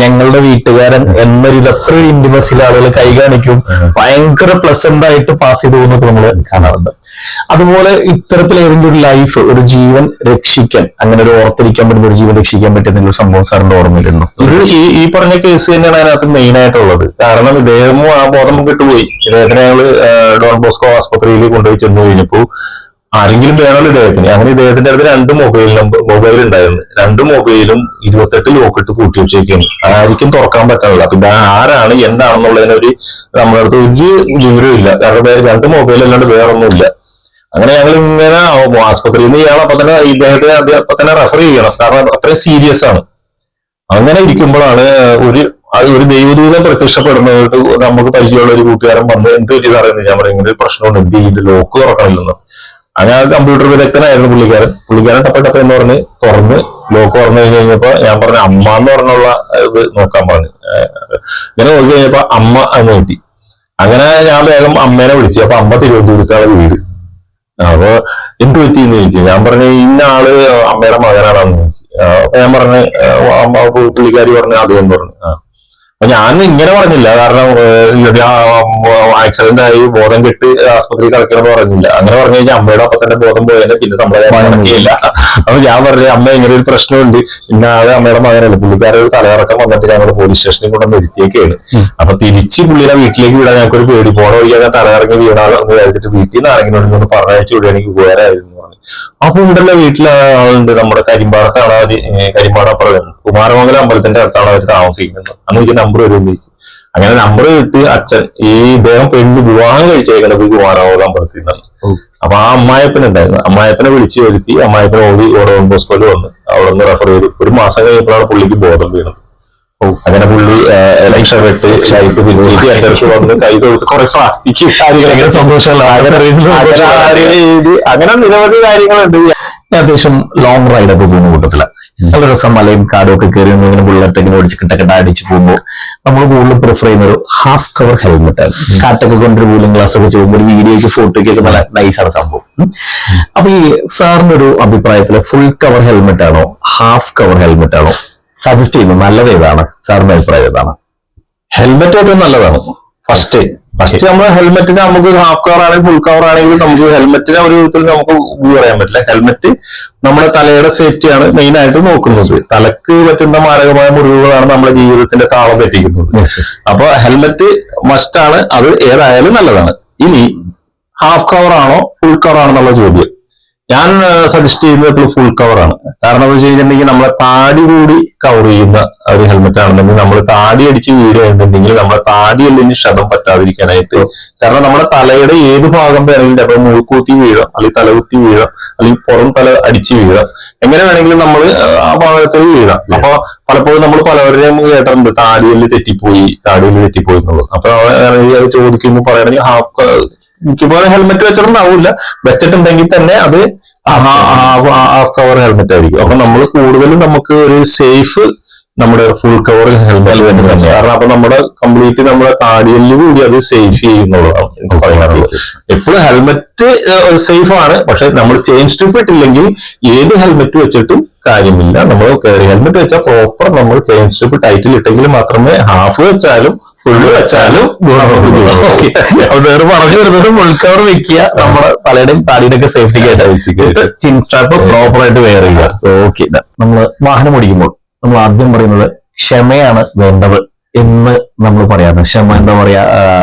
ഞങ്ങളുടെ വീട്ടുകാരൻ എന്നൊരു അത്ര ഇന്റിമസിൽ ആളുകൾ കൈ കാണിക്കും, ഭയങ്കര പ്ലസന്റ് ആയിട്ട് പാസ് ചെയ്തു പോകുന്നൊക്കെ നമ്മൾ കാണാറുണ്ട്. അതുപോലെ ഇത്തരത്തിൽ ഏതെങ്കിലും ഒരു ലൈഫ്, ഒരു ജീവൻ രക്ഷിക്കാൻ, അങ്ങനെ ഒരു ഓർത്തിരിക്കാൻ പറ്റുന്ന ഒരു ജീവൻ രക്ഷിക്കാൻ പറ്റുന്ന ഒരു സംഭവം സാറിന്റെ ഓർമ്മയിലുണ്ടോ? ഇത് ഈ പറഞ്ഞ കേസ് തന്നെയാണ് അതിനകത്ത് മെയിൻ ആയിട്ടുള്ളത്. കാരണം ഇദ്ദേഹവും ആ ബോധം കിട്ടുപോയി. ഇദ്ദേഹത്തിനെ ഞങ്ങള് ഡോൺ ബോസ്കോ ആസ്പത്രിയിൽ കൊണ്ടുപോയി ചെന്ന് കഴിഞ്ഞപ്പോ ആരെങ്കിലും വേണമല്ലോ ഇദ്ദേഹത്തിന്. അങ്ങനെ ഇദ്ദേഹത്തിന്റെ അടുത്ത് 2 മൊബൈൽ ഉണ്ടായിരുന്നു. 2 മൊബൈലും 28 ലോക്കിട്ട് കൂട്ടി വെച്ചേക്കാണ്. ആർക്കും തുറക്കാൻ പറ്റാനില്ല. അപ്പൊ ഇത് ആരാണ് എന്താണെന്നുള്ളതിനൊരു നമ്മുടെ അടുത്ത് ഒരു വിവരവും ഇല്ല. കാരണം 2 മൊബൈൽ അല്ലാണ്ട് വേറൊന്നുമില്ല. അങ്ങനെ ഞങ്ങൾ ഇങ്ങനെ ആസ്പത്രിയിൽ നിന്ന് ഇയാൾ ഇദ്ദേഹത്തെ അപ്പൊ തന്നെ റെഫർ ചെയ്യണം, കാരണം അത്രയും സീരിയസ് ആണ്. അങ്ങനെ ഇരിക്കുമ്പോഴാണ് ഒരു ദൈവദൂതൻ പ്രത്യക്ഷപ്പെടുന്നത്. നമുക്ക് പരിചയമുള്ള ഒരു കൂട്ടുകാരൻ വന്ന് എന്ത് പറ്റി പറയുന്നത്, ഞാൻ പറയും ഇങ്ങനെ ഒരു പ്രശ്നമുണ്ട്, എന്ത് ചെയ്തിട്ട് ലോക്ക് തുറക്കണില്ലെന്ന്. അങ്ങനെ കമ്പ്യൂട്ടർ വിദഗ്ധനായിരുന്നു പുള്ളിക്കാരൻ ടപ്പ എന്ന് പറഞ്ഞ് തുറന്ന് ലോക്ക് തുറന്നു കഴിഞ്ഞപ്പോ ഞാൻ പറഞ്ഞു അമ്മ എന്ന് പറഞ്ഞുള്ള ഇത് നോക്കാൻ പറഞ്ഞു. ഇങ്ങനെ നോക്കി കഴിഞ്ഞപ്പോ അമ്മ എന്ന് നോക്കി. അങ്ങനെ ഞാൻ വേഗം അമ്മേനെ വിളിച്ചു. അപ്പൊ അമ്മ തിരുവനന്തപുരത്താണ് വീട്. അപ്പൊ എന്ത് പറ്റിയെന്ന് ചോദിച്ചു. ഞാൻ പറഞ്ഞ ഇന്ന ആള് അമ്മയുടെ മകനാണെന്ന് ചോദിച്ചു. അപ്പൊ ഞാൻ പറഞ്ഞ പുള്ളിക്കാരി പറഞ്ഞു അതെന്ന് പറഞ്ഞു. അപ്പൊ ഞാൻ ഇങ്ങനെ പറഞ്ഞില്ല, കാരണം ആക്സിഡന്റ് ആയി ബോധം കെട്ട് ആസ്പത്രിയിൽ കിടക്കണമെന്ന് പറഞ്ഞില്ല. അങ്ങനെ പറഞ്ഞു കഴിഞ്ഞാൽ അമ്മയുടെ അപ്പൊ തന്നെ ബോധം പോയാൽ പിന്നെ നമ്മളെ നടക്കുകയില്ല. അപ്പൊ ഞാൻ പറഞ്ഞു അമ്മ ഇങ്ങനെ ഒരു പ്രശ്നമുണ്ട്, ഇന്ന ആള് അമ്മയുടെ മകനല്ല. പുള്ളിക്കാരെ ഒരു തലകറക്കം വന്നിട്ട് ഞങ്ങൾ പോലീസ് സ്റ്റേഷനിൽ കൊണ്ടുവന്ന് ഇരുത്തിയൊക്കെയാണ്. അപ്പൊ തിരിച്ച് പുള്ളിയുടെ വീട്ടിലേക്ക് വിടാൻ ഞങ്ങൾക്കൊരു പേടി, പോണ വഴിക്കാൻ ഞാൻ തലകറങ്ങി വീണാന്ന് വിചാരിച്ചിട്ട് വീട്ടിൽ നിന്ന് ആരെങ്കിലും പറഞ്ഞയച്ചു വിടുക, എനിക്ക് ഉപകാരമായിരുന്നു പറഞ്ഞു. അപ്പൊ ഉണ്ടല്ലോ വീട്ടിലെ ആളുണ്ട്, നമ്മുടെ കരിമ്പാടത്താണ് അവര്, കരിമ്പാടപ്പുറം കുമാരമംഗലം അമ്പലത്തിന്റെ അടുത്താണ് അവർ താമസിക്കുന്നത്. അന്ന് എനിക്ക് നമ്പർ വരുമെന്ന് ചോദിച്ചു. അങ്ങനെ നമ്പർ കിട്ടി. അച്ഛൻ ഇദ്ദേഹം പെണ്ണ് വിവാഹം കഴിച്ചേക്കുന്നത് കുമാരമംഗലം അമ്പലത്തിൽ നിന്നാണ്. അപ്പൊ ആ അമ്മായപ്പനുണ്ടായിരുന്നു. അമ്മായപ്പനെ വിളിച്ചു വരുത്തി. അമ്മായപ്പനെ ഡോൺ ബോസ്കോയിൽ വന്ന് അവിടെ നിന്ന് റെഫർ ചെയ്ത് 1 മാസം കഴിഞ്ഞപ്പോഴാണ് പുള്ളിക്ക് ബോധം വീണത്. അങ്ങനെ പുള്ളി ഇലക്ഷൻ വെട്ട് ഷൈപ്പ് തിരിച്ചിട്ട് എന്റെ അടുത്ത് വന്ന് കൈ തൊഴുത്ത് കുറെ പ്രാർത്ഥിക്കും. കാര്യങ്ങൾ സന്തോഷമല്ല, അങ്ങനെ നിരവധി കാര്യങ്ങളുണ്ട്. അത്യാവശ്യം ലോങ് റൈഡ് ഒക്കെ പോകുന്ന കൂട്ടത്തില നല്ല രസം മലയും കാടും ഒക്കെ കയറി ഇങ്ങനെ ബുള്ളറ്റ് ഇങ്ങനെ ഓടിച്ച് കിട്ടക്കെട്ട അടിച്ച് പോകുമ്പോൾ നമ്മൾ കൂടുതൽ പ്രിഫർ ചെയ്യുന്ന ഒരു ഹാഫ് കവർ ഹെൽമെറ്റ് ആണ്. കാറ്റൊക്കെ കൊണ്ടൊരു കൂളിംഗ് ഗ്ലാസ് ഒക്കെ ചെയ്യുമ്പോൾ ഒരു വീഡിയോയ്ക്ക് ഫോട്ടോയ്ക്കൊക്കെ നല്ല നൈസാണ് സംഭവം. അപ്പൊ ഈ സാറിന്റെ ഒരു അഭിപ്രായത്തില് ഫുൾ കവർ ഹെൽമെറ്റ് ആണോ ഹാഫ് കവർ ഹെൽമെറ്റ് ആണോ സജസ്റ്റ് ചെയ്യുന്നത്? നല്ലത് ഏതാണ്? സാറിന്റെ അഭിപ്രായം ഏതാണ്? ഹെൽമെറ്റ് ഏറ്റവും നല്ലതാണ്. ഫസ്റ്റ് നമ്മൾ ഹെൽമെറ്റിന് നമുക്ക് ഹാഫ് കവർ ആണെങ്കിൽ ഫുൾ കവർ ആണെങ്കിലും നമുക്ക് ഹെൽമെറ്റിനെ ഒരു വിധത്തിൽ നമുക്ക് പറയാൻ പറ്റില്ല. ഹെൽമെറ്റ് നമ്മുടെ തലയുടെ സേഫ്റ്റിയാണ് മെയിൻ ആയിട്ട് നോക്കുന്നത്. തലക്ക് പറ്റുന്ന മാരകമായ മുറിവുകളാണ് നമ്മുടെ ജീവിതത്തിന്റെ താളം തെറ്റിക്കുന്നത്. അപ്പൊ ഹെൽമെറ്റ് മസ്റ്റ് ആണ്, അത് ഏതായാലും നല്ലതാണ്. ഇനി ഹാഫ് കവർ ആണോ ഫുൾ കവർ ആണോ എന്നുള്ള ചോദ്യം ഞാൻ സജസ്റ്റ് ചെയ്യുന്നത് ഇപ്പോൾ ഫുൾ കവർ ആണ്. കാരണം എന്ന് വെച്ച് കഴിഞ്ഞിട്ടുണ്ടെങ്കിൽ നമ്മളെ താടി കൂടി കവർ ചെയ്യുന്ന ഒരു ഹെൽമെറ്റ് ആണെന്നുണ്ടെങ്കിൽ നമ്മൾ താടി അടിച്ച് വീടുകയാണെന്നുണ്ടെങ്കിൽ നമ്മളെ താടിയെല്ലിന് ക്ഷതം പറ്റാതിരിക്കാനായിട്ട്. കാരണം നമ്മുടെ തലയുടെ ഏത് ഭാഗം വേണമെങ്കിലും ചിലപ്പോൾ മൂക്കൂത്തി വീഴാം, അല്ലെങ്കിൽ തലകുത്തി വീഴാം, അല്ലെങ്കിൽ പുറം തല അടിച്ച് വീഴാം, എങ്ങനെ വേണമെങ്കിലും നമ്മൾ ആ ഭാഗത്തിൽ വീഴാം. അപ്പൊ പലപ്പോഴും നമ്മൾ പലവരെയും കേട്ടിട്ടുണ്ട് താടിയെല്ല് തെറ്റിപ്പോയി എന്നുള്ളത്. അപ്പൊ ചോദിക്കുന്നു പറയുകയാണെങ്കിൽ ഹാഫ് മിക്കപ്പോഴും ഹെൽമെറ്റ് വെച്ചിട്ടുണ്ടാവില്ല, വെച്ചിട്ടുണ്ടെങ്കിൽ തന്നെ അത് ഹാഫ് കവർ ഹെൽമെറ്റ് ആയിരിക്കും. അപ്പൊ നമ്മൾ കൂടുതലും നമുക്ക് ഒരു സേഫ് നമ്മുടെ ഫുൾ കവർ ഹെൽമെറ്റ് തന്നെ തന്നെ. കാരണം അപ്പൊ നമ്മുടെ കംപ്ലീറ്റ് നമ്മുടെ താടിയെല്ല് കൂടി അത് സേഫ് ചെയ്യുന്നുള്ളതാണ് എനിക്ക് പറയാനുള്ളത്. എപ്പോഴും ഹെൽമെറ്റ് സേഫ് ആണ്, പക്ഷെ നമ്മൾ ചെയിൻ സ്ട്രിപ്പ് ഇട്ടില്ലെങ്കിൽ ഏത് ഹെൽമെറ്റ് വെച്ചിട്ടും കാര്യമില്ല. നമ്മൾ ഹെൽമെറ്റ് വെച്ചാൽ പ്രോപ്പർ നമ്മൾ ചെയിൻ സ്ട്രിപ്പ് ടൈറ്റിൽ ഇട്ടെങ്കിൽ മാത്രമേ ഹാഫ് വെച്ചാലും ഫുള്ള് വെച്ചാലും പറഞ്ഞു വരുന്നത് ഫുൾ കവർ വെക്കുക, നമ്മുടെ തലയുടെയും താടിയുടെ ഒക്കെ സേഫ്റ്റിക്ക് ആയിട്ട് ചിൻ സ്ട്രാപ്പ് പ്രോപ്പർ ആയിട്ട് വെയർ ചെയ്യുക. ഓക്കെ. നമ്മൾ വാഹനം ഓടിക്കുമ്പോൾ നമ്മൾ ആദ്യം പറയുന്നത് ക്ഷമയാണ് വേണ്ടത് എന്ന് നമ്മൾ പറയാറുണ്ട്. ക്ഷമ എന്താ പറയാ,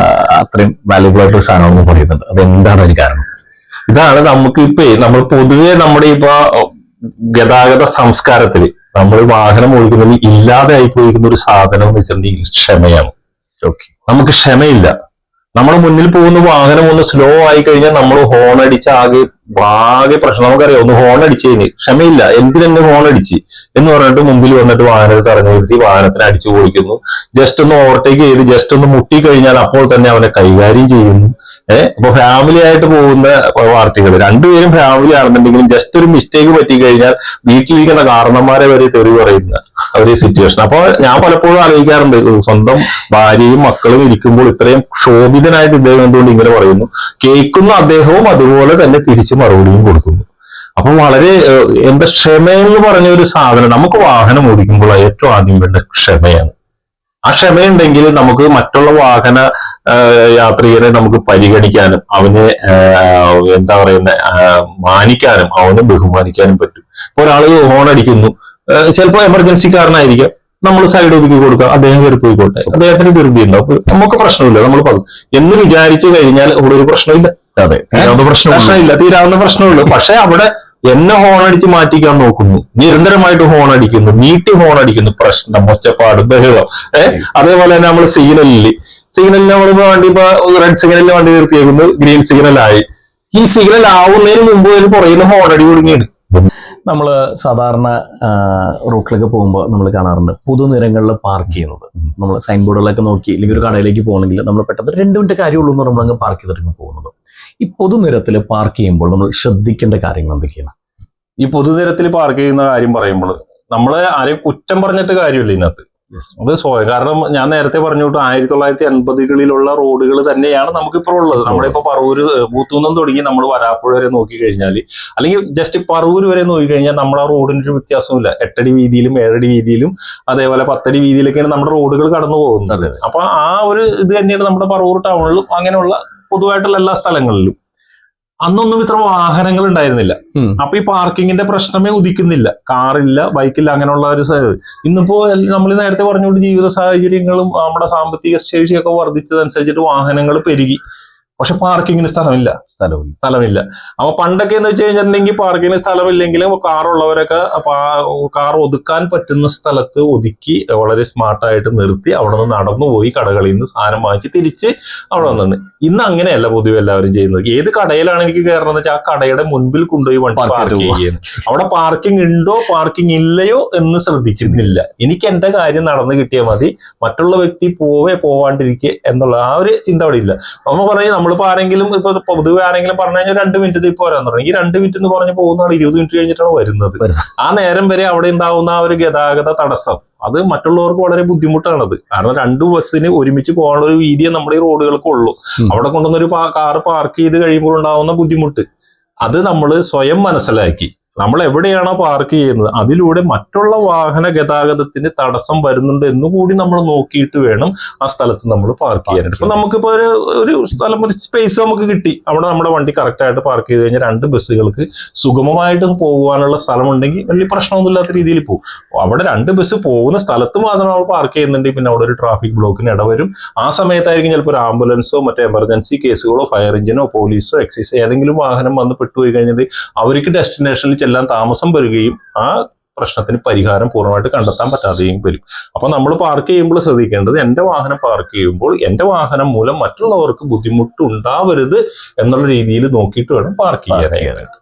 അത്രയും വാല്യുബിൾ ആയിട്ടൊരു സാധനമാണെന്ന് പറയുന്നുണ്ട്. അത് എന്താണ് ഒരു കാരണം? ഇതാണ് നമുക്ക് നമ്മൾ പൊതുവെ നമ്മുടെ ഗതാഗത സംസ്കാരത്തില് നമ്മൾ വാഹനം ഓടിക്കുന്നതിൽ ഇല്ലാതെ ആയി പോയിരിക്കുന്ന ഒരു സാധനം എന്ന് വെച്ചിട്ടുണ്ടെങ്കിൽ ക്ഷമയാണ്. നമുക്ക് ക്ഷമയില്ല. നമ്മുടെ മുന്നിൽ പോകുന്ന വാഹനം ഒന്ന് സ്ലോ ആയി കഴിഞ്ഞാൽ നമ്മൾ ഹോൺ അടിച്ച് ആകെ പ്രശ്നം. നമുക്കറിയാം, ഒന്ന് ഹോൺ അടിച്ചു കഴിഞ്ഞ് ക്ഷമയില്ല, എന്തിനെന്നെ ഹോൺ അടിച്ച് എന്ന് പറഞ്ഞിട്ട് മുമ്പിൽ വന്നിട്ട് വാഹനത്തെ തടഞ്ഞു നിർത്തി വാഹനത്തിന് അടിച്ചു ഓടിക്കുന്നു. ജസ്റ്റ് ഒന്ന് ഓവർടേക്ക് ചെയ്ത് ജസ്റ്റ് ഒന്ന് മുട്ടി കഴിഞ്ഞാൽ അപ്പോൾ തന്നെ അവനെ കൈകാര്യം ചെയ്യുന്നു. അപ്പൊ ഫാമിലി ആയിട്ട് പോകുന്ന പാർട്ടികൾ രണ്ടുപേരും ഫാമിലി ആണെന്നുണ്ടെങ്കിലും ജസ്റ്റ് ഒരു മിസ്റ്റേക്ക് പറ്റി കഴിഞ്ഞാൽ വീട്ടിലിരിക്കുന്ന കാരണന്മാരെ വരെ തെറി പറയുന്ന ഒരു സിറ്റുവേഷൻ. അപ്പൊ ഞാൻ പലപ്പോഴും ആലോചിക്കാറുണ്ട്, സ്വന്തം ഭാര്യയും മക്കളും ഇരിക്കുമ്പോൾ ഇത്രയും ക്ഷോഭിതനായിട്ട് ഇദ്ദേഹം എന്തുകൊണ്ട് ഇങ്ങനെ പറയുന്നു? കേൾക്കുന്ന അദ്ദേഹവും അതുപോലെ തന്നെ തിരിച്ചു മറുപടിയും കൊടുക്കുന്നു. അപ്പൊ വളരെ എന്താ ക്ഷമയെന്ന് പറഞ്ഞ ഒരു സാധനം നമുക്ക് വാഹനം ഓടിക്കുമ്പോൾ ഏറ്റവും ആദ്യം വേണ്ട ക്ഷമയാണ്. ആ ക്ഷമയുണ്ടെങ്കിൽ നമുക്ക് മറ്റുള്ള വാഹന യാത്രികരെ നമുക്ക് പരിഗണിക്കാനും അവനെ എന്താ പറയുന്ന മാനിക്കാനും അവനെ ബഹുമാനിക്കാനും പറ്റും. ഒരാള് ഹോൺ അടിക്കുന്നു, ചിലപ്പോൾ എമർജൻസി കാരണമായിരിക്കാം, നമ്മൾ സൈഡ് ഒതുക്കി കൊടുക്കുക, അദ്ദേഹം കയറി പോയിക്കോട്ടെ, അദ്ദേഹത്തിന് ധൃതി ഉണ്ടാവും, നമുക്ക് പ്രശ്നമില്ല, നമ്മൾ എന്ന് വിചാരിച്ചു കഴിഞ്ഞാൽ ഇവിടെ ഒരു പ്രശ്നമില്ല. അതെ, പ്രശ്നമില്ല, തീരാവുന്ന പ്രശ്നമുള്ളൂ. പക്ഷെ അവിടെ എന്നെ ഹോൺ അടിച്ച് മാറ്റിക്കാൻ നോക്കുന്നു, നിരന്തരമായിട്ട് ഹോൺ അടിക്കുന്നു, നീട്ടി ഹോൺ അടിക്കുന്നു, പ്രശ്നം, ഒച്ചപ്പാട്, ബഹളം. അതേപോലെ തന്നെ നമ്മൾ സിഗ്നലിൽ നമ്മൾ വണ്ടി ഇപ്പൊ റെഡ് സിഗ്നലിൽ വണ്ടി നിർത്തിയേക്കുന്നു, ഗ്രീൻ സിഗ്നലായി. ഈ സിഗ്നൽ ആവുന്നതിന് മുമ്പ് ഒരു പുറയുന്ന ഹോൺ അടി കുടുങ്ങിയാണ്. നമ്മൾ സാധാരണ റൂട്ടിലൊക്കെ പോകുമ്പോൾ നമ്മൾ കാണാറുണ്ട് പൊതുനിരങ്ങളിൽ പാർക്ക് ചെയ്യുന്നത്. നമ്മൾ സൈൻ ബോർഡുകളൊക്കെ നോക്കി അല്ലെങ്കിൽ ഒരു കടയിലേക്ക് പോകണമെങ്കിൽ നമ്മൾ പെട്ടെന്ന് 2 മിനിറ്റ് കാര്യമുള്ളൂ എന്ന് നമ്മളങ്ങ് പാർക്ക് ചെയ്തിട്ട് പോകുന്നത്. ഈ പൊതുനിരത്തിൽ പാർക്ക് ചെയ്യുമ്പോൾ നമ്മൾ ശ്രദ്ധിക്കേണ്ട കാര്യങ്ങൾ എന്തൊക്കെയാണ്? ഈ പൊതുനിരത്തിൽ പാർക്ക് ചെയ്യുന്ന കാര്യം പറയുമ്പോൾ നമ്മളെ ആരെയും കുറ്റം പറഞ്ഞിട്ട് കാര്യമില്ല ഇതിനകത്ത്. അത് കാരണം ഞാൻ നേരത്തെ പറഞ്ഞോട്ട് 1980കളിലുള്ള റോഡുകൾ തന്നെയാണ് നമുക്കിപ്പോൾ ഉള്ളത്. നമ്മുടെ ഇപ്പൊ പറവൂര് പൂത്തുന്നം തുടങ്ങി നമ്മൾ വരാപ്പുഴ വരെ നോക്കി കഴിഞ്ഞാൽ, അല്ലെങ്കിൽ ജസ്റ്റ് പറവൂര് വരെ നോക്കി കഴിഞ്ഞാൽ നമ്മുടെ ആ റോഡിന് ഒരു വ്യത്യാസമില്ല. 8 അടി വീതിയിലും 7 അടി വീതിയിലും അതേപോലെ 10 അടി വീതിയിലൊക്കെയാണ് നമ്മുടെ റോഡുകൾ കടന്നു പോകുന്നത്. അപ്പൊ ആ ഒരു ഇത് തന്നെയാണ് നമ്മുടെ പറവൂർ ടൗണിലും അങ്ങനെയുള്ള പൊതുവായിട്ടുള്ള എല്ലാ സ്ഥലങ്ങളിലും. അന്നൊന്നും ഇത്ര വാഹനങ്ങൾ ഉണ്ടായിരുന്നില്ല. അപ്പൊ ഈ പാർക്കിങ്ങിന്റെ പ്രശ്നമേ ഉദിക്കുന്നില്ല. കാറില്ല, ബൈക്കില്ല, അങ്ങനെയുള്ള ഒരു ഇന്നിപ്പോ നമ്മൾ നേരത്തെ പറഞ്ഞുകൊണ്ട് ജീവിത സാഹചര്യങ്ങളും നമ്മുടെ സാമ്പത്തിക ശേഷിയൊക്കെ വർദ്ധിച്ചതനുസരിച്ചിട്ട് വാഹനങ്ങൾ പെരുകി. പക്ഷെ പാർക്കിങ്ങിന് സ്ഥലമില്ല. അപ്പൊ പണ്ടൊക്കെ എന്ന് വെച്ച് കഴിഞ്ഞിട്ടുണ്ടെങ്കിൽ പാർക്കിങ്ങിന് സ്ഥലമില്ലെങ്കിലും കാറുള്ളവരൊക്കെ കാർ ഒതുക്കാൻ പറ്റുന്ന സ്ഥലത്ത് ഒതുക്കി വളരെ സ്മാർട്ടായിട്ട് നിർത്തി അവിടെ നിന്ന് നടന്നുപോയി കടകളിൽ നിന്ന് സാധനം വാങ്ങിച്ച് തിരിച്ച് അവിടെ വന്നിട്ടുണ്ട്. ഇന്ന് അങ്ങനെയല്ല പൊതുവെ എല്ലാവരും ചെയ്യുന്നത്. ഏത് കടയിലാണ് എനിക്ക് കയറണമെന്ന് വെച്ചാൽ ആ കടയുടെ മുൻപിൽ കൊണ്ടുപോയി വണ്ടി പാർക്ക് ചെയ്യുകയാണ്. അവിടെ പാർക്കിംഗ് ഉണ്ടോ പാർക്കിംഗ് ഇല്ലയോ എന്ന് ശ്രദ്ധിച്ചിരുന്നില്ല. എനിക്ക് എന്റെ കാര്യം നടന്നു കിട്ടിയാൽ മതി, മറ്റുള്ള വ്യക്തി പോവാണ്ടിരിക്കുക എന്നുള്ള ആ ഒരു ചിന്ത അവിടെ ഇല്ല. അമ്മ പറഞ്ഞാൽ നമ്മളിപ്പോ ആരെങ്കിലും ഇപ്പൊ പൊതുവെ ആരെങ്കിലും പറഞ്ഞു കഴിഞ്ഞാൽ 2 മിനിറ്റ് ഇപ്പൊ വരാന്ന് പറഞ്ഞു. ഈ 2 മിനിറ്റ് എന്ന് പറഞ്ഞ് പോകുന്ന ആൾ 20 മിനിറ്റ് കഴിഞ്ഞിട്ടാണ് വരുന്നത്. ആ നേരം വരെ അവിടെ ഉണ്ടാവുന്ന ആ ഒരു ഗതാഗത തടസ്സം അത് മറ്റുള്ളവർക്ക് വളരെ ബുദ്ധിമുട്ടാണത്. കാരണം 2 ബസ്സിന് ഒരുമിച്ച് പോകാനുള്ള ഒരു വീതിയെ നമ്മുടെ ഈ റോഡുകൾക്ക് ഉള്ളൂ. അവിടെ കൊണ്ടുവന്നൊരു കാർ പാർക്ക് ചെയ്ത് കഴിയുമ്പോൾ ഉണ്ടാവുന്ന ബുദ്ധിമുട്ട് അത് നമ്മൾ സ്വയം മനസ്സിലാക്കി നമ്മൾ എവിടെയാണോ പാർക്ക് ചെയ്യുന്നത് അതിലൂടെ മറ്റുള്ള വാഹന ഗതാഗതത്തിന് തടസ്സം വരുന്നുണ്ട് എന്നുകൂടി നമ്മൾ നോക്കിയിട്ട് വേണം ആ സ്ഥലത്ത് നമ്മൾ പാർക്ക് ചെയ്യാനായിട്ട്. ഇപ്പൊ നമുക്കിപ്പോ ഒരു സ്ഥലം, ഒരു സ്പേസ് നമുക്ക് കിട്ടി, അവിടെ നമ്മുടെ വണ്ടി കറക്റ്റ് ആയിട്ട് പാർക്ക് ചെയ്ത് കഴിഞ്ഞാൽ 2 ബസ്സുകൾക്ക് സുഗമമായിട്ട് പോകുവാനുള്ള സ്ഥലമുണ്ടെങ്കിൽ വലിയ പ്രശ്നമൊന്നുമില്ലാത്ത രീതിയിൽ പോകും. അവിടെ 2 ബസ് പോകുന്ന സ്ഥലത്ത് മാത്രം നമ്മൾ പാർക്ക് ചെയ്യുന്നുണ്ടെങ്കിൽ പിന്നെ അവിടെ ഒരു ട്രാഫിക് ബ്ലോക്കിന് ഇടവരും. ആ സമയത്തായിരിക്കും ചിലപ്പോൾ ഒരു ആംബുലൻസോ മറ്റേ എമർജൻസി കേസുകളോ ഫയർ എഞ്ചിനോ പോലീസോ എക്സൈസ് ഏതെങ്കിലും വാഹനം വന്ന് പെട്ടുപോയി കഴിഞ്ഞാൽ അവർക്ക് ഡെസ്റ്റിനേഷനിൽ ചെല്ലാൻ താമസം വരികയും ആ പ്രശ്നത്തിന് പരിഹാരം പൂർണ്ണമായിട്ട് കണ്ടെത്താൻ പറ്റാതെയും വരും. അപ്പൊ നമ്മൾ പാർക്ക് ചെയ്യുമ്പോൾ ശ്രദ്ധിക്കേണ്ടത് എന്റെ വാഹനം പാർക്ക് ചെയ്യുമ്പോൾ എന്റെ വാഹനം മൂലം മറ്റുള്ളവർക്ക് ബുദ്ധിമുട്ട് ഉണ്ടാവരുത് എന്നുള്ള രീതിയിൽ നോക്കിയിട്ട് വേണം പാർക്ക് ചെയ്യാനായിട്ട്.